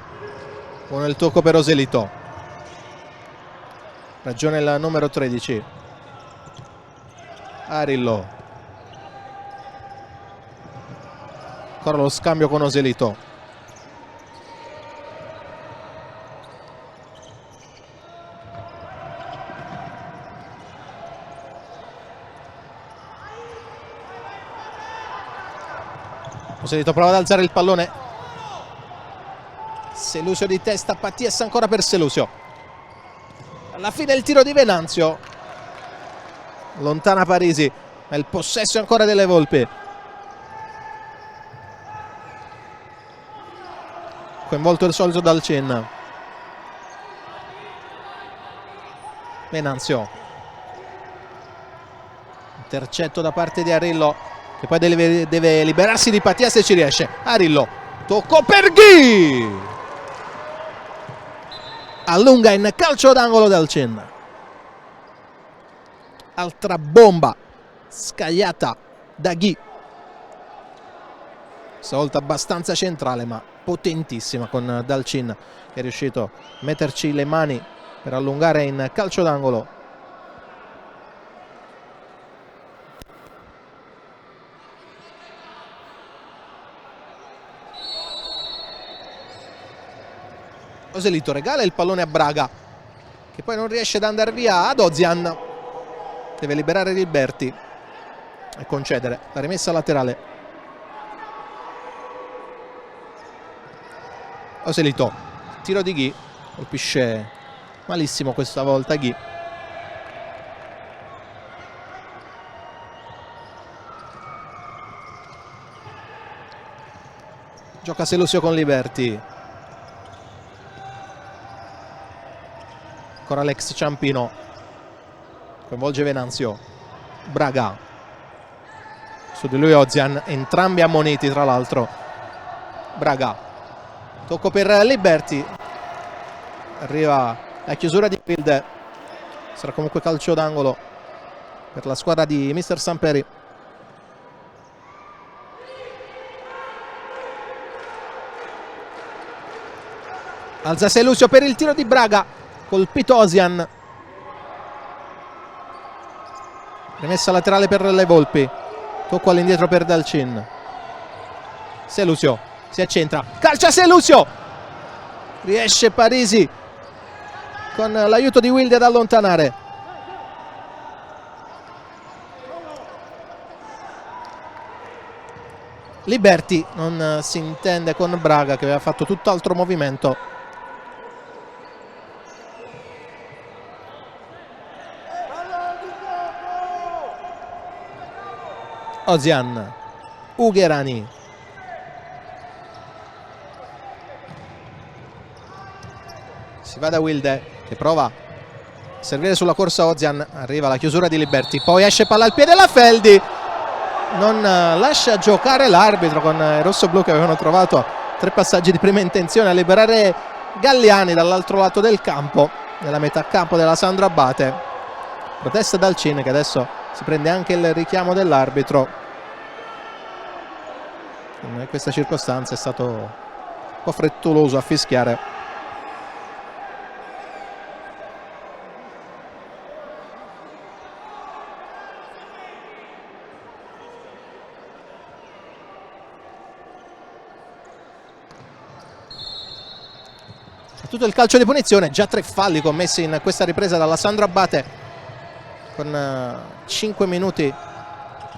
buono il tocco per Oselito, ragione il numero 13, Arillo, ancora lo scambio con Oselito, Oselito prova ad alzare il pallone, Selusio di testa, Patties ancora per Selusio. Alla fine il tiro di Venanzio, lontana Parisi, ma il possesso ancora delle Volpi. Coinvolto il solito Dalcin. Venanzio, intercetto da parte di Arillo, che poi deve liberarsi di Patties e ci riesce. Arillo, tocco per Ghi, allunga in calcio d'angolo Dalcin. Altra bomba scagliata da Ghi, stavolta abbastanza centrale ma potentissima, con Dalcin che è riuscito a metterci le mani per allungare in calcio d'angolo. Oselito regala il pallone a Braga, che poi non riesce ad andare via ad Ozian, deve liberare Liberti e concedere la rimessa laterale. Oselito, tiro di Ghi, colpisce malissimo questa volta Ghi. Gioca Selusio con Liberti, ancora l'ex Ciampino, coinvolge Venanzio, Braga, su di lui Ozian, entrambi ammoniti tra l'altro. Braga, tocco per Liberti, arriva la chiusura di Wilde, sarà comunque calcio d'angolo per la squadra di Mister Samperi. Alza Selusio per il tiro di Braga, colpito Ozian. Rimessa laterale per le Volpi, tocco all'indietro per Dalcin. Selusio si accentra, calcia Selusio, riesce Parisi con l'aiuto di Wilde ad allontanare. Liberti non si intende con Braga, che aveva fatto tutt'altro movimento. Ozian, Ugherani, si va da Wilde che prova a servire sulla corsa Ozian, arriva la chiusura di Liberti, poi esce palla al piede la Feldi, non lascia giocare l'arbitro con i rossoblu che avevano trovato 3 passaggi di prima intenzione a liberare Galliani dall'altro lato del campo, nella metà campo della Sandro Abate. Protesta Dalcin, che adesso si prende anche il richiamo dell'arbitro. In questa circostanza è stato un po' frettoloso a fischiare. battuto il calcio di punizione. Già 3 falli commessi in questa ripresa dalla Sandro Abate con 5 minuti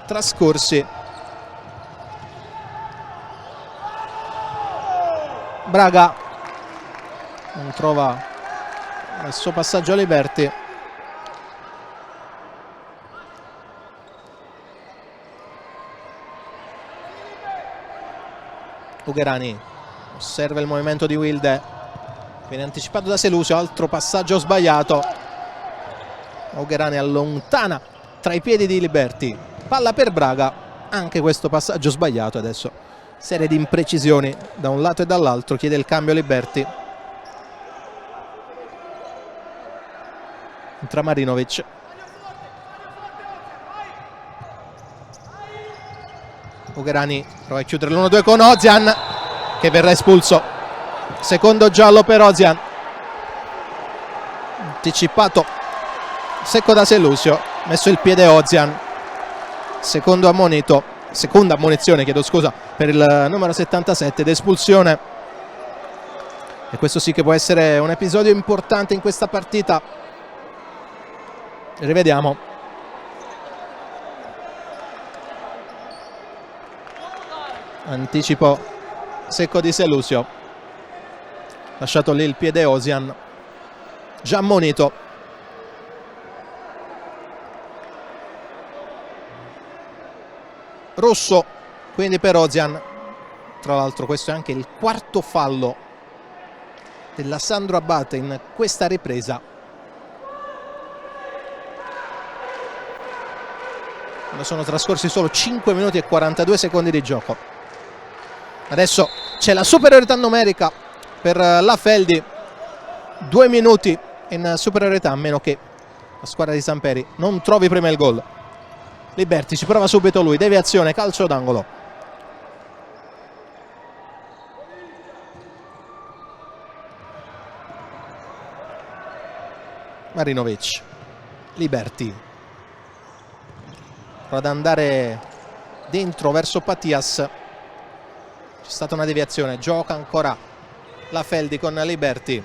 trascorsi. Braga non trova il suo passaggio a Liberti. Ugherani osserva il movimento di Wilde, viene anticipato da Selusio, altro passaggio sbagliato. Ugherani allontana tra i piedi di Liberti, palla per Braga, anche questo passaggio sbagliato. Adesso serie di imprecisioni da un lato e dall'altro, chiede il cambio Liberti. Entra Marinovic. Ugherani prova a chiudere l'1-2 con Ozian, che verrà espulso. Secondo giallo per Ozian, anticipato secco da Selusio, messo il piede Ozian. Seconda ammonizione, chiedo scusa, per il numero 77 ed espulsione. E questo sì che può essere un episodio importante in questa partita. Rivediamo. Anticipo secco di Selusio, lasciato lì il piede Ozian, già ammonito. Rosso quindi per Ozian. Tra l'altro questo è anche il 4º fallo della Sandro Abate in questa ripresa. Sono trascorsi solo 5 minuti e 42 secondi di gioco. Adesso c'è la superiorità numerica per la Feldi, 2 minuti in superiorità, a meno che la squadra di Samperi non trovi prima il gol. Liberti ci prova subito lui, deviazione, calcio d'angolo. Marinovic, Liberti prova ad andare dentro verso Patias. C'è stata una deviazione, gioca ancora la Feldi con Liberti.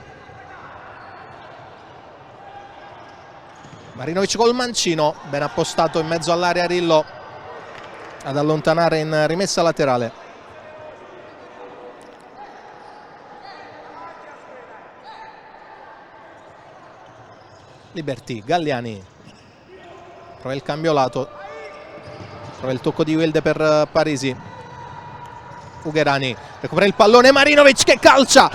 Marinovic col mancino, ben appostato in mezzo all'area Rillo ad allontanare in rimessa laterale. Liberti, Galliani prova il cambio lato, prova il tocco di Wilde per Parisi. Ugherani recupera il pallone, Marinovic che calcia,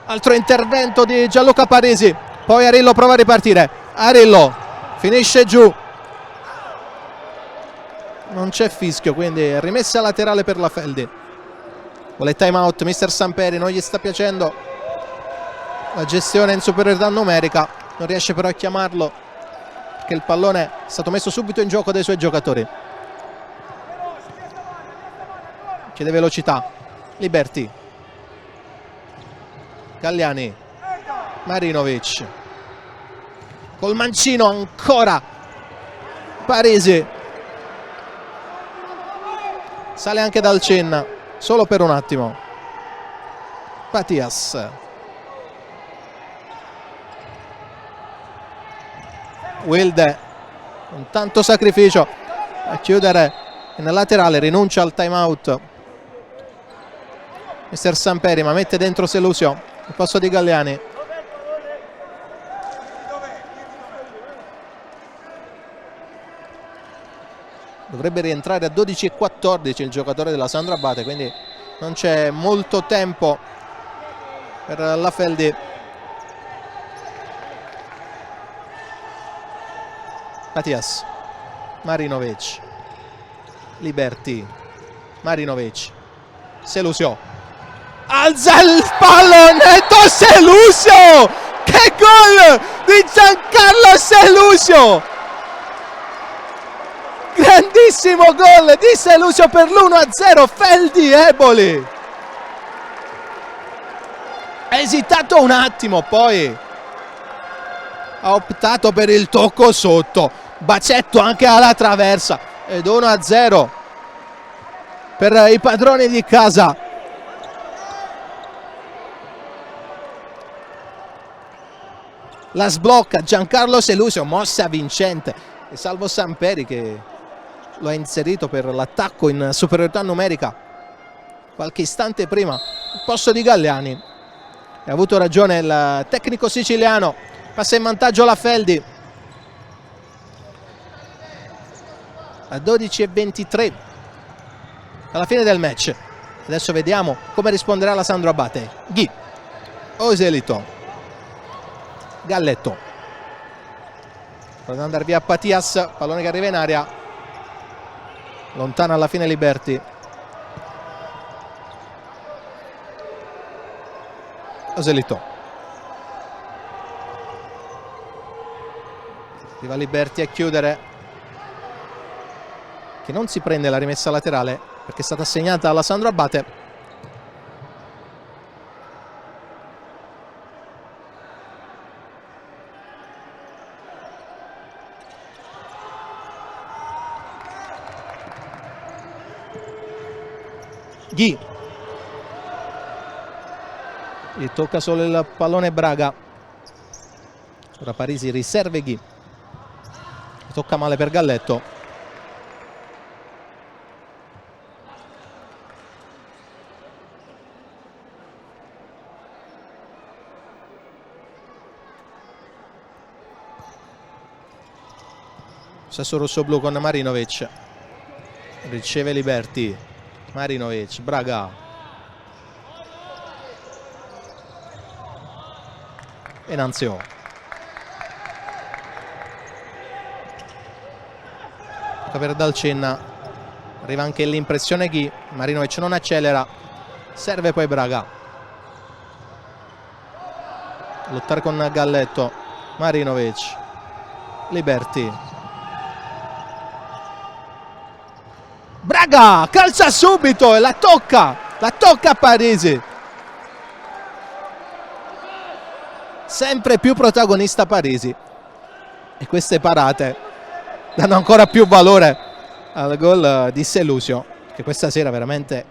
altro intervento di Gianluca Parisi. Poi Arillo prova a ripartire, Arillo finisce giù, non c'è fischio, quindi rimessa laterale per la Feldi. Vuole time out mister Samperi, non gli sta piacendo la gestione in superiorità numerica, non riesce però a chiamarlo perché il pallone è stato messo subito in gioco dai suoi giocatori. Chiede velocità, Liberti, Galliani, Marinovic col mancino ancora Parisi, sale anche Dalcin solo per un attimo. Patias, Wilde con tanto sacrificio a chiudere in laterale, rinuncia al time out mister Samperi, ma mette dentro Selusio al posto di Galliani. Dovrebbe rientrare a 12:14 il giocatore della Sandro Abate, quindi non c'è molto tempo per la Feldi. Patias, Marinovic, Liberti, Marinovic, Selusio, alza il pallonetto Selusio, che gol di Giancarlo Selusio, grandissimo gol di Selusio per l'1-0. Feldi Eboli ha esitato un attimo, poi ha optato per il tocco sotto, bacetto anche alla traversa ed 1-0 per i padroni di casa. la sblocca Giancarlo Selusio, mossa vincente, e salvo Samperi che lo ha inserito per l'attacco in superiorità numerica qualche istante prima al posto di Galliani. Ha avuto ragione il tecnico siciliano, passa in vantaggio la Feldi a 12:23 alla fine del match. Adesso vediamo come risponderà la Sandro Abate. Ghi, Oselito, Galletto, prova ad andare via Patias, pallone che arriva in aria, lontana alla fine Liberti. Oselito, arriva Liberti a chiudere, che non si prende la rimessa laterale perché è stata assegnata alla Sandro Abate. Ghi, gli tocca solo il pallone Braga. Ora Parisi riserve Ghi, tocca male per Galletto. Stesso rosso-blu con Marinovic, riceve Liberti, Marinovic, Braga, Enanzio, per Dalcenna, arriva anche l'impressione Ghi, Marinovic non accelera, serve poi Braga, lottare con Galletto, Marinovic, Liberti, Braga calcia subito e la tocca Parisi, sempre più protagonista Parisi, e queste parate danno ancora più valore al gol di Selusio, che questa sera veramente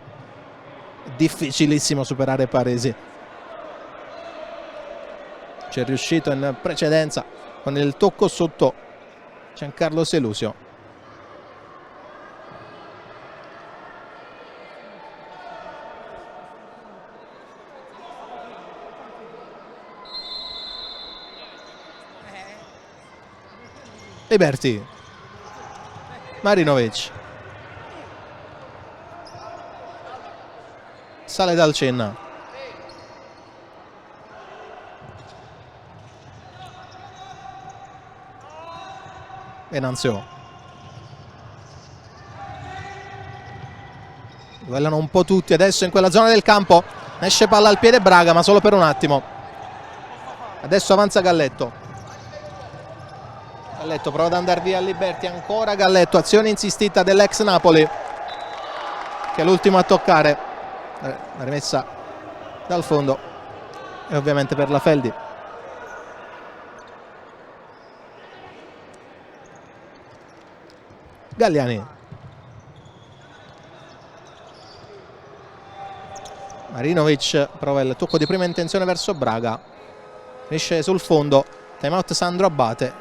difficilissimo superare Parisi. Ci è riuscito in precedenza con il tocco sotto Giancarlo Selusio. Liberti, Marinovic, sale Dalcenna, Enanzio, duellano un po' tutti adesso in quella zona del campo, esce palla al piede Braga ma solo per un attimo. Adesso avanza Galletto, Galletto prova ad andare via a Liberti, ancora Galletto, azione insistita dell'ex Napoli che è l'ultimo a toccare, la rimessa dal fondo e ovviamente per la Feldi. Galliani, Marinovic prova il tocco di prima intenzione verso Braga, finisce sul fondo, time out Sandro Abate.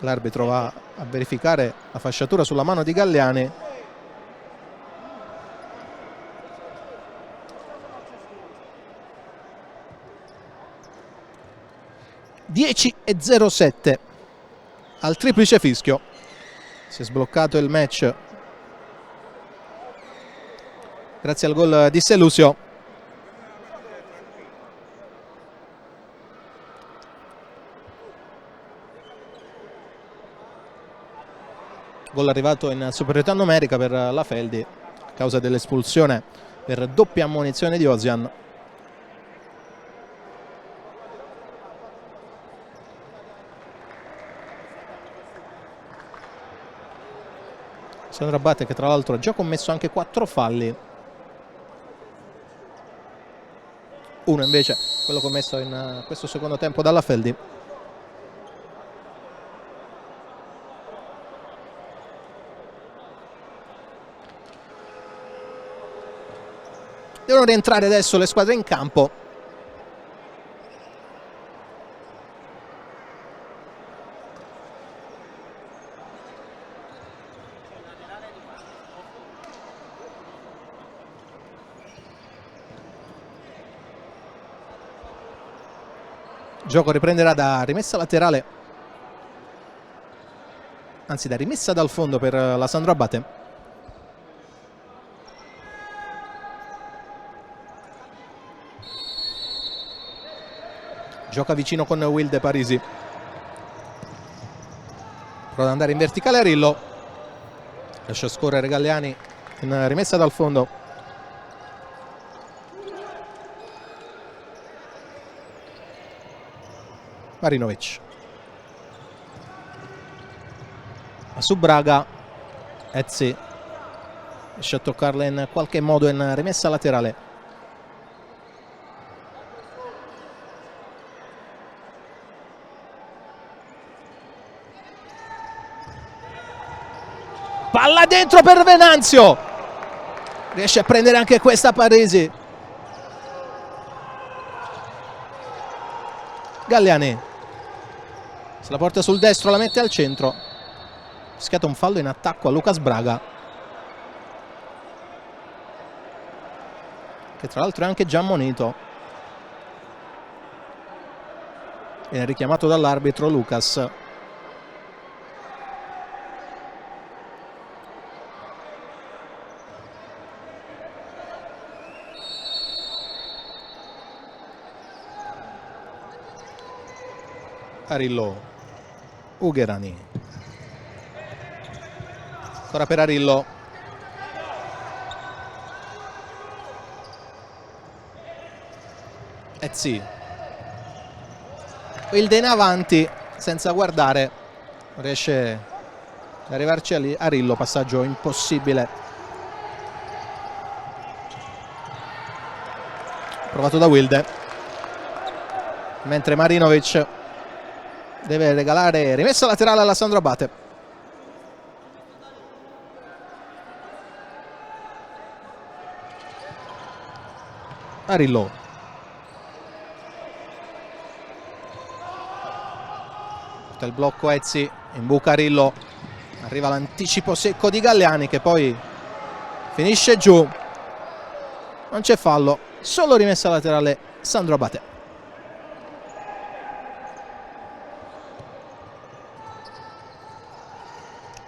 L'arbitro va a verificare la fasciatura sulla mano di Galliani. (10:07) al triplice fischio. Si è sbloccato il match grazie al gol di Selusio. Gol arrivato in superiorità numerica per la Feldi a causa dell'espulsione per doppia ammonizione di Ozian. Sandro Abate che tra l'altro ha già commesso anche 4 falli. Uno invece quello commesso in questo secondo tempo dalla Feldi. Devono rientrare adesso le squadre in campo. Il gioco riprenderà da rimessa laterale, anzi da rimessa dal fondo per la Sandro Abate. Gioca vicino con Wilde Parisi. Prova ad andare in verticale Arillo. Lascia scorrere Galliani in rimessa dal fondo. Marinovic. Su Braga. Ezzi riesce a toccarla in qualche modo in rimessa laterale. Palla dentro per Venanzio. Riesce a prendere anche questa Parisi. Galliani se la porta sul destro, la mette al centro. Schiatta un fallo in attacco a Lucas Braga, che tra l'altro è anche già ammonito. Viene richiamato dall'arbitro Lucas. Arillo, Ugherani, ancora per Arillo, Ezzi, Wilde in avanti senza guardare, riesce ad arrivarci a Arillo, passaggio impossibile, provato da Wilde, mentre Marinovic deve regalare rimessa laterale alla Sandro Abate. Arillo. Porta il blocco Ezzi, in buca Arillo. Arriva l'anticipo secco di Galliani che poi finisce giù. Non c'è fallo, solo rimessa laterale Sandro Abate.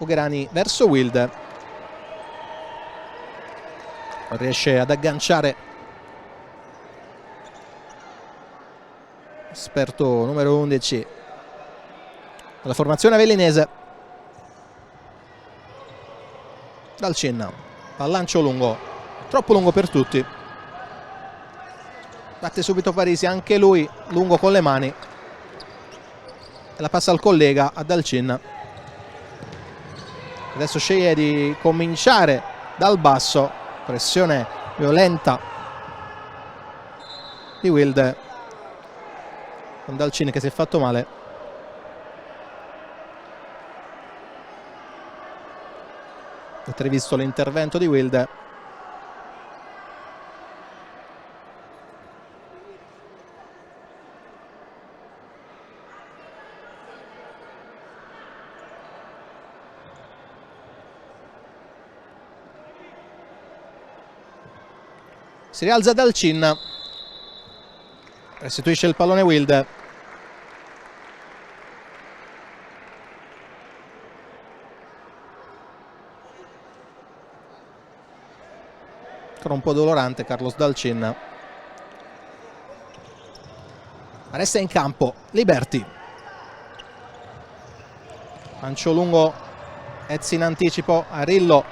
Ugherani verso Wilde, riesce ad agganciare esperto numero 11 della formazione velinese. Dalcin, pallancio lungo, troppo lungo per tutti, batte subito Parisi, anche lui lungo con le mani e la passa al collega, a Dalcin. Adesso sceglie di cominciare dal basso, pressione violenta di Wilde con Dalcin che si è fatto male. Avete rivisto l'intervento di Wilde. Si rialza Dalcin, restituisce il pallone Wilde. Ancora un po' dolorante Carlos Dalcin. Resta in campo Liberti. Lancio lungo, Ezzi in anticipo, Arillo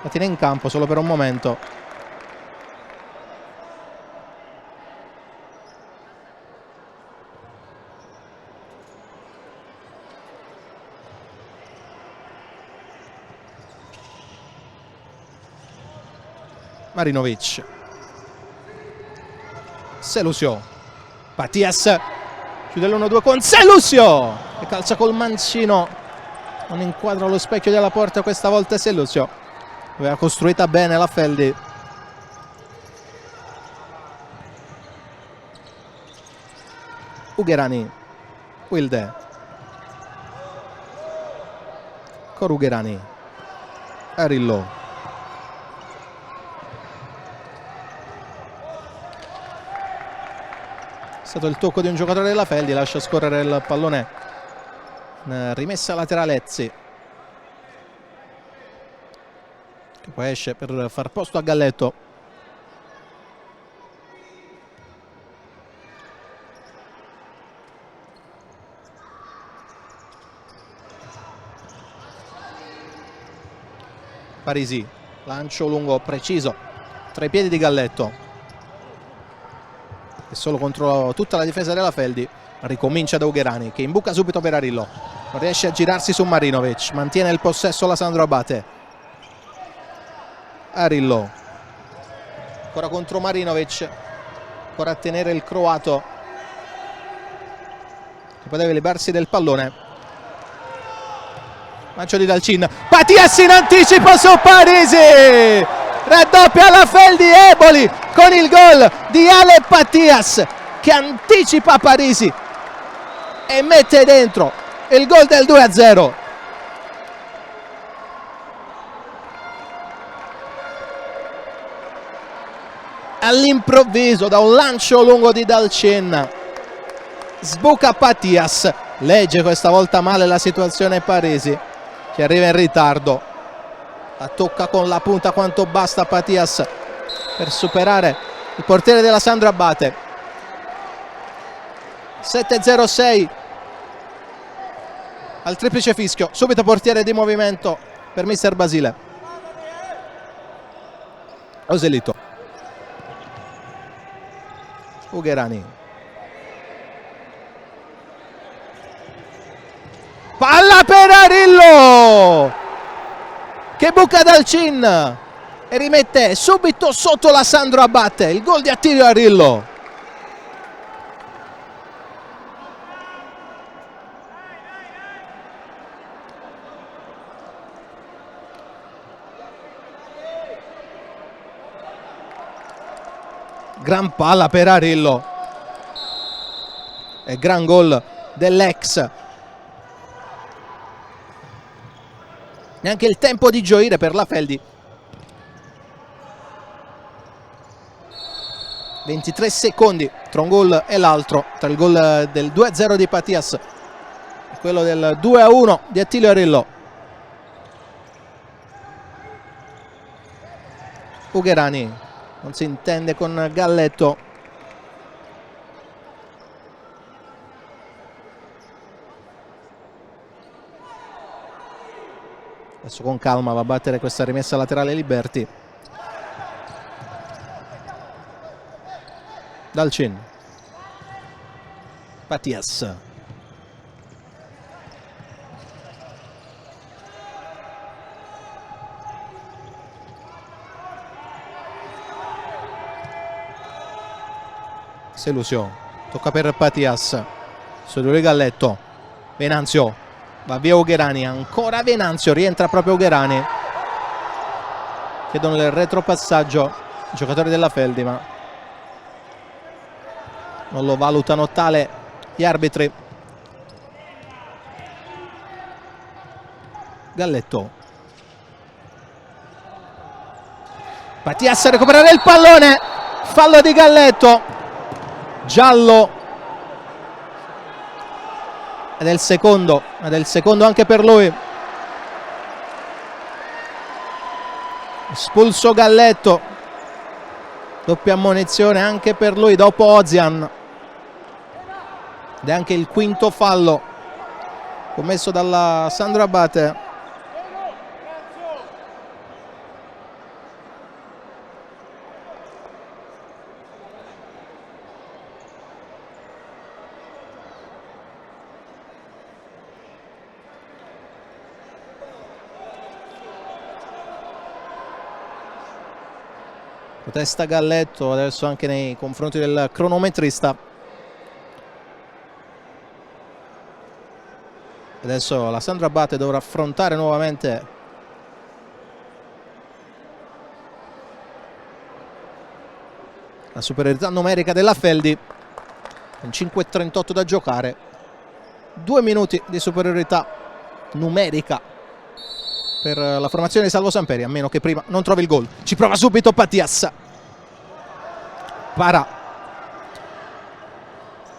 la tiene in campo solo per un momento. Marinovic, Selusio, Patias chiude l'1-2 con Selusio che calcia col mancino, non inquadra lo specchio della porta questa volta. Selusio aveva costruita bene la Feldi, Ugherani, Wilde, Ugherani, Arillo, è stato il tocco di un giocatore della Feldi, lascia scorrere il pallone, rimessa laterale Ezzi, che poi esce per far posto a Galletto. Parisi, lancio lungo preciso tra i piedi di Galletto, e solo contro tutta la difesa della Feldi ricomincia da Ugherani, che imbuca subito per Arillo, non riesce a girarsi su Marinovic, mantiene il possesso la Sandro Abate. Arillo ancora contro Marinovic, ancora a tenere il croato, che poi deve liberarsi del pallone. Lancio di Dalcin, Patias in anticipo su Parisi, raddoppia la Feldi Eboli con il gol di Ale Patias, che anticipa Parisi e mette dentro il gol del 2-0. All'improvviso, da un lancio lungo di Dalcin, sbuca Patias, legge questa volta male la situazione Parisi, che arriva in ritardo, la tocca con la punta quanto basta Patias per superare il portiere della Sandro Abate. 7-0-6 al triplice fischio, subito portiere di movimento per mister Basile. Oselito, Ugherani, palla per Arillo, che buca Dalcin e rimette subito sotto la Sandro Abate. Il gol di Attilio Arillo. Gran palla per Arillo e gran gol dell'ex. Neanche il tempo di gioire per la Feldi. 23 secondi tra un gol e l'altro, tra il gol del 2-0 di Patias e quello del 2-1 di Attilio Arillo. Ugherani non si intende con Galletto. Adesso con calma va a battere questa rimessa laterale Liberti. Dalcin, Patias, Selusio, tocca per Patias, su lui Galletto, Venanzio, va via Ugherani, ancora Venanzio, rientra proprio Ugherani, chiedono il retropassaggio i giocatori della Feldi, ma non lo valutano tale gli arbitri. Galletto, Patias a recuperare il pallone, fallo di Galletto, giallo ed è il secondo anche per lui. Espulso Galletto, doppia ammonizione anche per lui dopo Ozian, ed è anche il quinto fallo commesso dalla Sandro Abate. Protesta Galletto adesso anche nei confronti del cronometrista. Adesso la Sandro Abate dovrà affrontare nuovamente la superiorità numerica della Feldi. con 5:38 da giocare, 2 minuti di superiorità numerica per la formazione di Salvo Samperi, a meno che prima non trovi il gol. Ci prova subito Patias,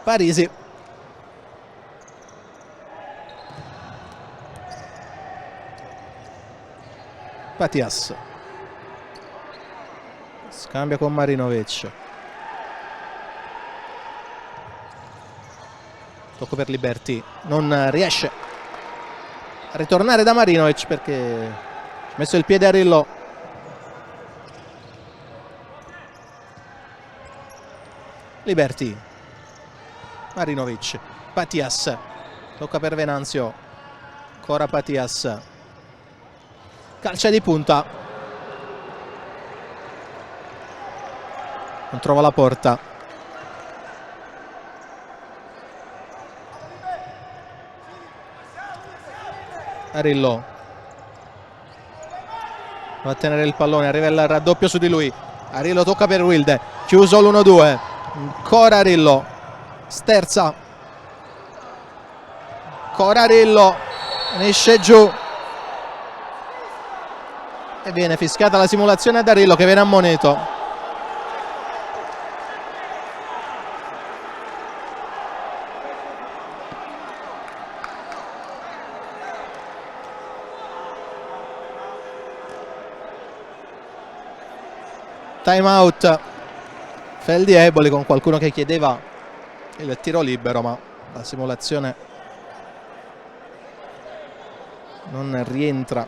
Parisi, Patias scambia con Marinovic, tocco per Liberty, non riesce a ritornare da Marinovic perché ha messo il piede a Rillo. Liberty, Marinovic, Patias, tocca per Venanzio, ancora Patias, calcia di punta, non trova la porta. Arillo va a tenere il pallone, arriva il raddoppio su di lui. Arillo tocca per Wilde, chiuso l'1-2, ancora Arillo, sterza, ancora Arillo, esce giù e viene fischiata la simulazione ad Arillo, che viene ammonito. Time out, Feldi Eboli, con qualcuno che chiedeva il tiro libero, ma la simulazione non rientra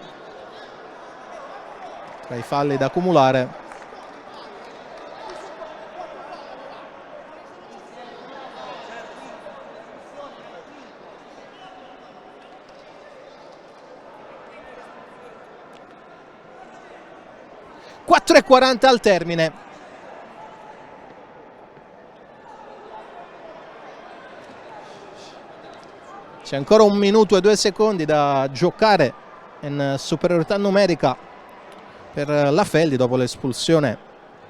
tra i falli da accumulare. E 40 al termine. C'è ancora 1 minuto e 2 secondi da giocare in superiorità numerica per la Feldi dopo l'espulsione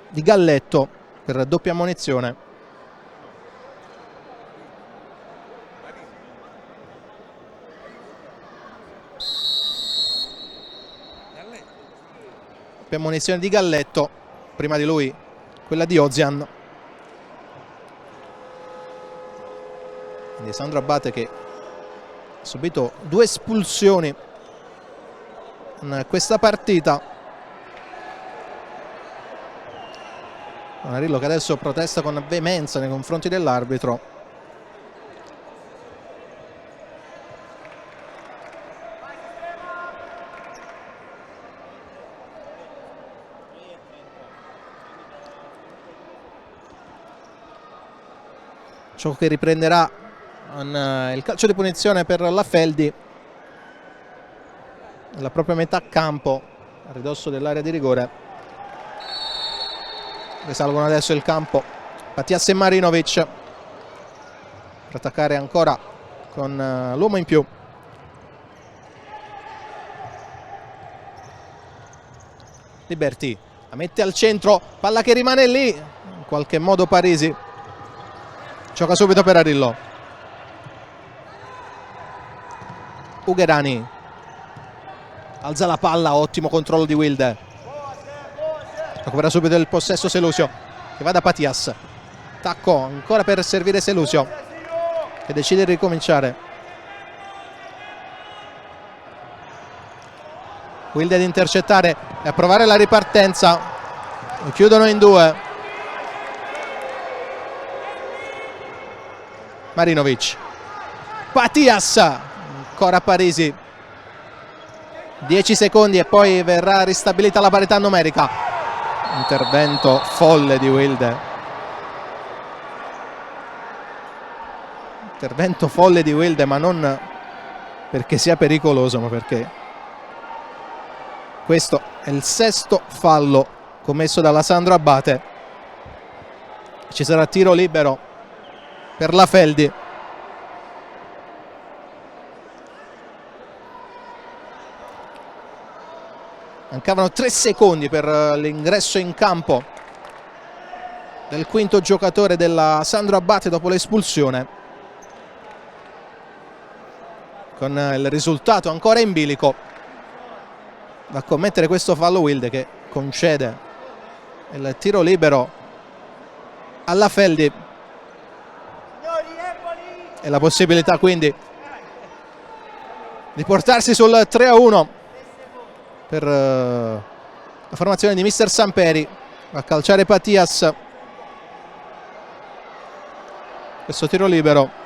di Galletto per doppia ammonizione. Ammonizione di Galletto, prima di lui quella di Ozian. Quindi Sandro Abate che ha subito 2 espulsioni in questa partita. Arillo che adesso protesta con veemenza nei confronti dell'arbitro. Gioco che riprenderà con il calcio di punizione per la Feldi nella propria metà campo, a ridosso dell'area di rigore. Risalgono adesso il campo Patias e Marinovic per attaccare ancora con l'uomo in più. Liberty la mette al centro, palla che rimane lì, in qualche modo Parisi gioca subito per Arillo. Ugherani alza la palla, ottimo controllo di Wilde, recupera subito il possesso Selusio che va da Patias, tacco ancora per servire Selusio che decide di ricominciare. Wilde ad intercettare e a provare la ripartenza, lo chiudono in 2. Marinovic, Patias, ancora Parisi, 10 secondi e poi verrà ristabilita la parità numerica. Intervento folle di Wilde, intervento folle di Wilde, ma non perché sia pericoloso, ma perché questo è il 6º fallo commesso dalla Sandro Abate. Ci sarà tiro libero per la Feldi. Mancavano 3 secondi per l'ingresso in campo del quinto giocatore della Sandro Abate dopo l'espulsione, con il risultato ancora in bilico. Va a commettere questo fallo Wilde, che concede il tiro libero alla Feldi e la possibilità quindi di portarsi sul 3-1 per la formazione di mister Samperi. Va a calciare Patias, questo tiro libero.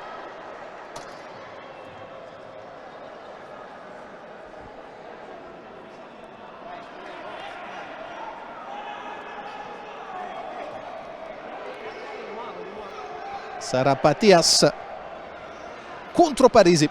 Sarà Patias contro Parisi.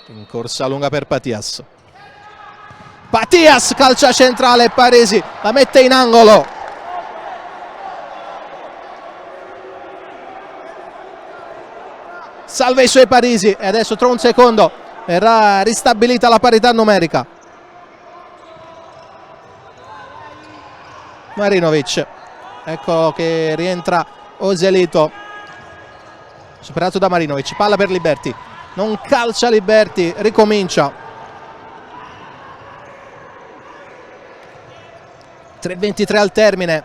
In corsa lunga per Patias. Patias, calcia centrale, Parisi la mette in angolo. Salva i suoi Parisi e adesso tra un secondo verrà ristabilita la parità numerica. Marinovic, ecco che rientra Oselito, superato da Marinovic, palla per Liberti, non calcia Liberti, ricomincia. 3:23 al termine,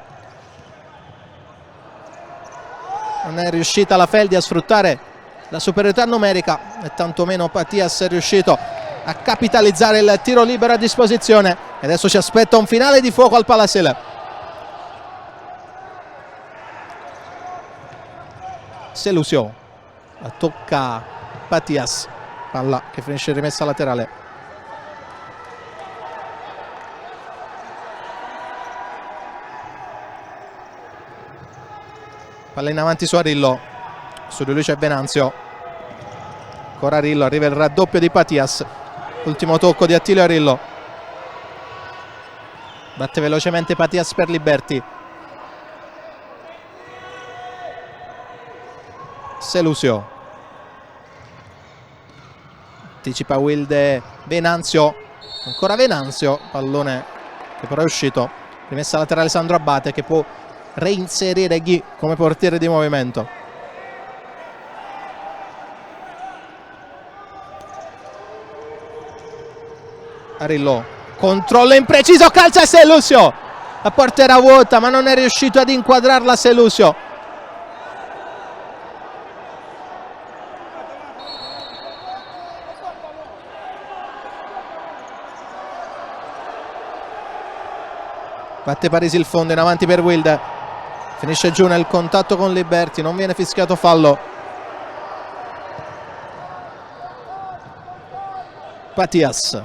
non è riuscita la Feldi a sfruttare la superiorità numerica e tantomeno Patias è riuscito a capitalizzare il tiro libero a disposizione. E adesso ci aspetta un finale di fuoco al Palasele. Selusio, la tocca Patias, palla che finisce rimessa laterale. Palla in avanti su Arillo. Su di lui c'è Venanzio, ancora Arillo, arriva il raddoppio di Patias, ultimo tocco di Attilio Arillo, batte velocemente Patias per Liberti. Selusio, anticipa Wilde, Venanzio, ancora Venanzio, pallone che però è uscito, rimessa laterale Sandro Abate che può reinserire Ghi come portiere di movimento. Arillo, controllo impreciso, calcia Selusio, la porta era vuota ma non è riuscito ad inquadrarla Selusio. Batte Parisi il fondo, in avanti per Wilde, finisce giù nel contatto con Liberti, non viene fischiato fallo. Patias,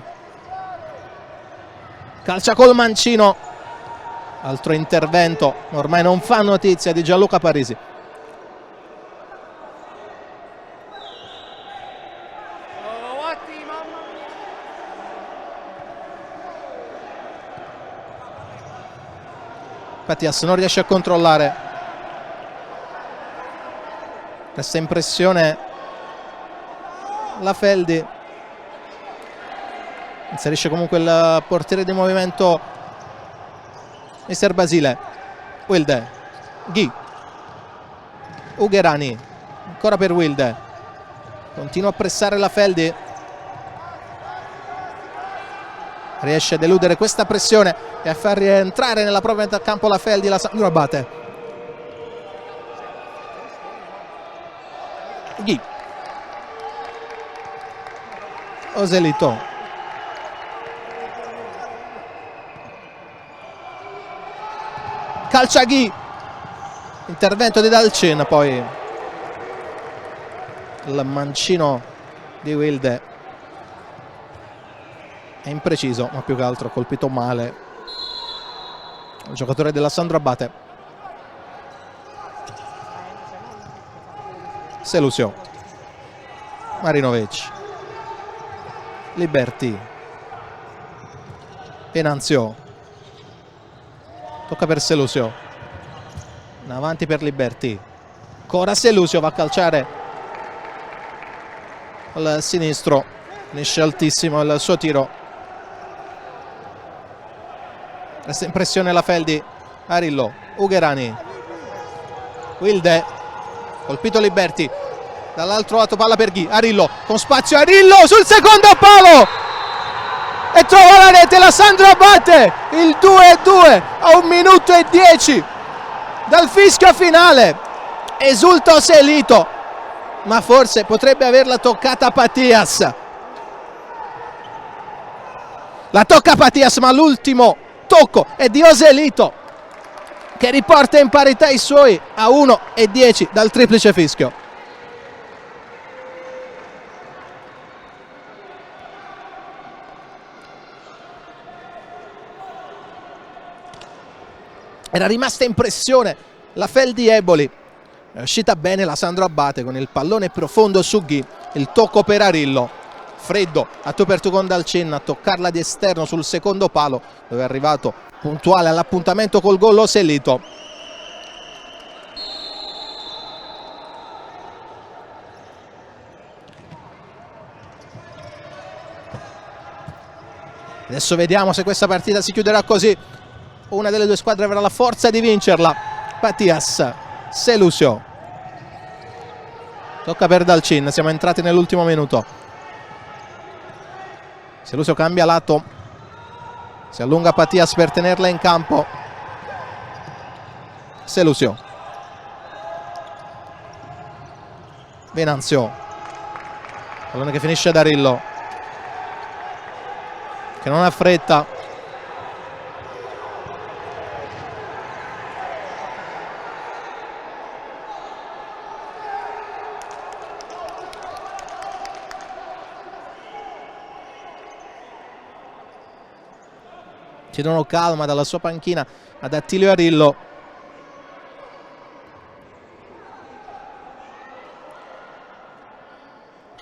calcia col mancino, altro intervento, ormai non fa notizia di Gianluca Parisi. Patias non riesce a controllare, questa impressione la Feldi. Inserisce comunque il portiere di movimento mister Basile. Wilde, Ghi, Ugherani, ancora per Wilde, continua a pressare la Feldi, riesce ad eludere questa pressione e a far rientrare nella propria metà campo la Feldi, la Sandro Abate. Ghi, Oselito, calcia Ghi, intervento di Dalcin, poi il mancino di Wilde è impreciso, ma più che altro ha colpito male il giocatore della Sandro Abate. Selusio, Marinovic, Liberti, Venanzio, tocca per Selusio, in avanti per Liberti, Ancora Selusio, va a calciare al sinistro, finisce altissimo il suo tiro. Resta in pressione la Feldi. Arillo, Ugherani, Wilde, colpito Liberti, dall'altro lato palla per Ghi, Arillo con spazio, Arillo sul secondo palo e trova la rete. La Sandro Abate, il 2-2 a 1 minuto e 10 dal fischio finale. Esulta Oselito, ma forse potrebbe averla toccata Patias. La tocca Patias, ma l'ultimo tocco è di Oselito, che riporta in parità i suoi a 1 e 10 dal triplice fischio. Era rimasta in pressione la Feldi Eboli, è uscita bene la Sandro Abate con il pallone profondo su Ghi, il tocco per Arillo, freddo a tu per tu con Dalcin a toccarla di esterno sul secondo palo, dove è arrivato puntuale all'appuntamento col gol Oselito. Adesso vediamo se questa partita si chiuderà così. Una delle due squadre avrà la forza di vincerla. Patias, Selusio, tocca per Dalcin, siamo entrati nell'ultimo minuto. Selusio cambia lato, si allunga Patias per tenerla in campo. Selusio, Venanzio, pallone che finisce ad Arillo, che non ha fretta. Chiedono calma dalla sua panchina ad Attilio Arillo.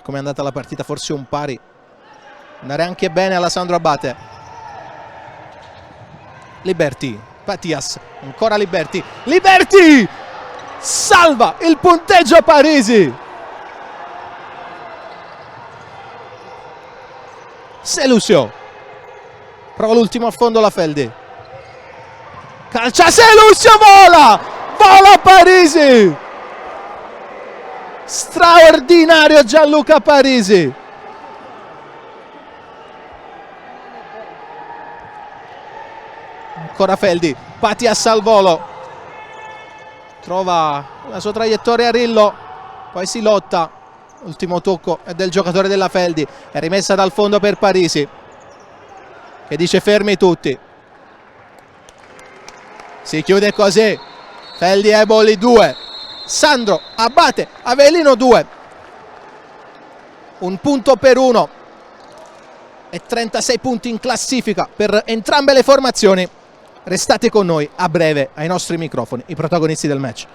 Come è andata la partita? Forse un pari. Andare anche bene alla Sandro Abate. Liberti, Patias, ancora Liberti. Liberti! Salva il punteggio a Parisi. Selusio. Prova l'ultimo a fondo la Feldi. Calcia Selusio, vola! Vola Parisi! Straordinario Gianluca Parisi. Ancora Feldi, Patias al volo. Trova la sua traiettoria Arillo, poi si lotta. Ultimo tocco è del giocatore della Feldi. È rimessa dal fondo per Parisi, che dice fermi tutti. Si chiude così. Feldi Eboli 2, Sandro Abate Avellino 2. Un punto per uno e 36 punti in classifica per entrambe le formazioni. Restate con noi, a breve ai nostri microfoni i protagonisti del match.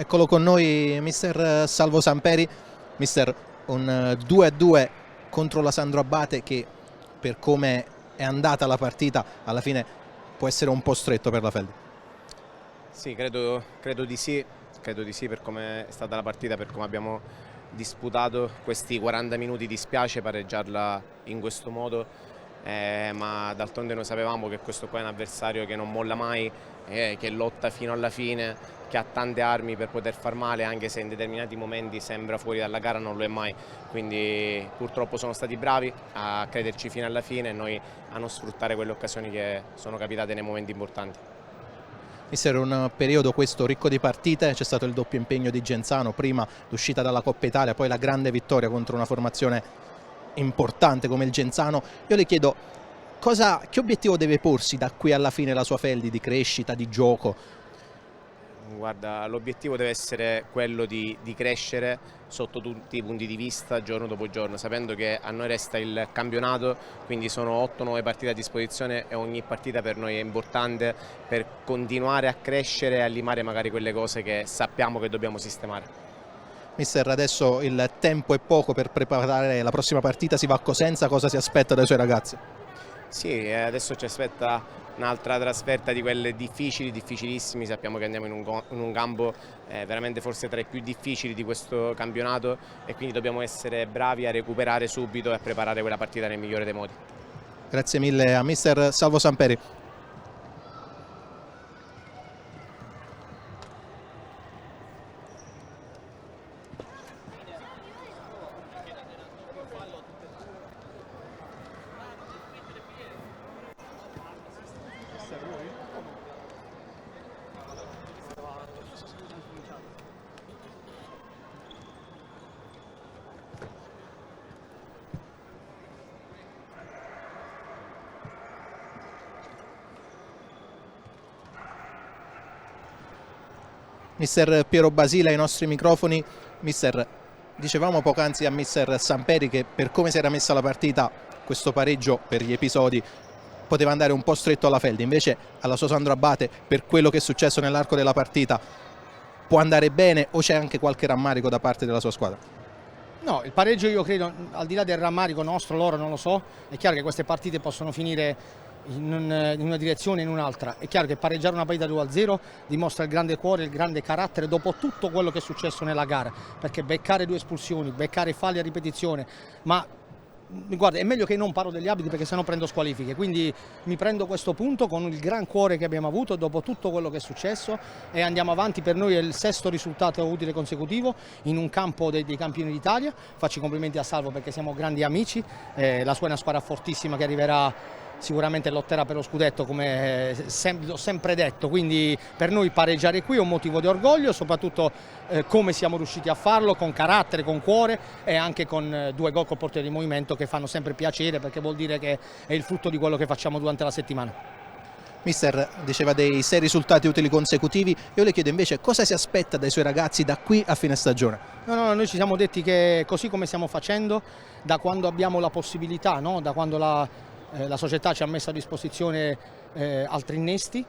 Eccolo con noi mister Salvo Samperi. Mister, un 2-2 contro la Sandro Abate che, per come è andata la partita, alla fine può essere un po' stretto per la Feldi. Sì, credo di sì, per come è stata la partita, per come abbiamo disputato questi 40 minuti. Dispiace pareggiarla in questo modo, ma d'altronde noi sapevamo che questo qua è un avversario che non molla mai, che lotta fino alla fine, che ha tante armi per poter far male, anche se in determinati momenti sembra fuori dalla gara, non lo è mai. Quindi purtroppo sono stati bravi a crederci fino alla fine e noi a non sfruttare quelle occasioni che sono capitate nei momenti importanti. Mister, un periodo questo ricco di partite, c'è stato il doppio impegno di Genzano, prima l'uscita dalla Coppa Italia, poi la grande vittoria contro una formazione importante come il Genzano. Io le chiedo che obiettivo deve porsi da qui alla fine la sua Feldi, di crescita, di gioco? Guarda, l'obiettivo deve essere quello di crescere sotto tutti i punti di vista, giorno dopo giorno, sapendo che a noi resta il campionato, quindi sono 8-9 partite a disposizione e ogni partita per noi è importante per continuare a crescere e a limare magari quelle cose che sappiamo che dobbiamo sistemare. Mister, adesso il tempo è poco per preparare la prossima partita, si va a Cosenza, cosa si aspetta dai suoi ragazzi? Sì, adesso ci aspetta un'altra trasferta di quelle difficili, difficilissime. Sappiamo che andiamo in un campo veramente forse tra i più difficili di questo campionato e quindi dobbiamo essere bravi a recuperare subito e a preparare quella partita nel migliore dei modi. Grazie mille a mister Salvo Samperi. Mister Piero Basile ai nostri microfoni. Mister, dicevamo poc'anzi a mister Samperi che per come si era messa la partita questo pareggio per gli episodi poteva andare un po' stretto alla Feldi, invece alla sua Sandro Abate, per quello che è successo nell'arco della partita, può andare bene o c'è anche qualche rammarico da parte della sua squadra? No, il pareggio io credo, al di là del rammarico nostro, loro non lo so, è chiaro che queste partite possono finire in una direzione e in un'altra. È chiaro che pareggiare una partita 2-0 dimostra il grande cuore, il grande carattere dopo tutto quello che è successo nella gara, perché beccare 2 espulsioni, beccare falli a ripetizione, ma guarda, è meglio che non parlo degli arbitri perché sennò prendo squalifiche, quindi mi prendo questo punto con il gran cuore che abbiamo avuto dopo tutto quello che è successo e andiamo avanti. Per noi è il 6° risultato utile consecutivo in un campo dei campioni d'Italia. Faccio i complimenti a Salvo perché siamo grandi amici, la sua è una squadra fortissima che arriverà, sicuramente lotterà per lo scudetto, come l'ho sempre detto, quindi per noi pareggiare qui è un motivo di orgoglio, soprattutto come siamo riusciti a farlo, con carattere, con cuore e anche con 2 gol col portiere di movimento che fanno sempre piacere, perché vuol dire che è il frutto di quello che facciamo durante la settimana. Mister diceva dei 6 risultati utili consecutivi, io le chiedo invece cosa si aspetta dai suoi ragazzi da qui a fine stagione? No, noi ci siamo detti che così come stiamo facendo, da quando abbiamo la possibilità, no? Da quando la società ci ha messo a disposizione altri innesti,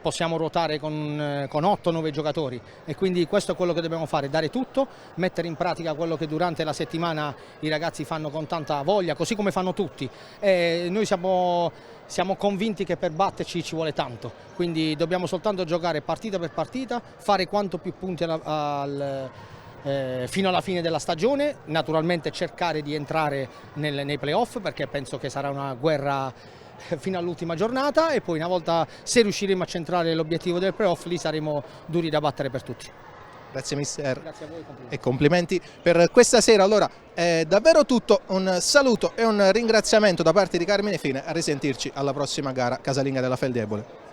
possiamo ruotare con 8-9 giocatori e quindi questo è quello che dobbiamo fare, dare tutto, mettere in pratica quello che durante la settimana i ragazzi fanno con tanta voglia, così come fanno tutti. Noi siamo convinti che per batterci ci vuole tanto, quindi dobbiamo soltanto giocare partita per partita, fare quanto più punti fino alla fine della stagione, naturalmente cercare di entrare nei playoff, perché penso che sarà una guerra fino all'ultima giornata e poi una volta, se riusciremo a centrare l'obiettivo del playoff, lì saremo duri da battere per tutti. Grazie mister. Grazie a voi, e complimenti per questa sera. Allora è davvero tutto, un saluto e un ringraziamento da parte di Carmine Fine, a risentirci alla prossima gara casalinga della Feldi Ebole.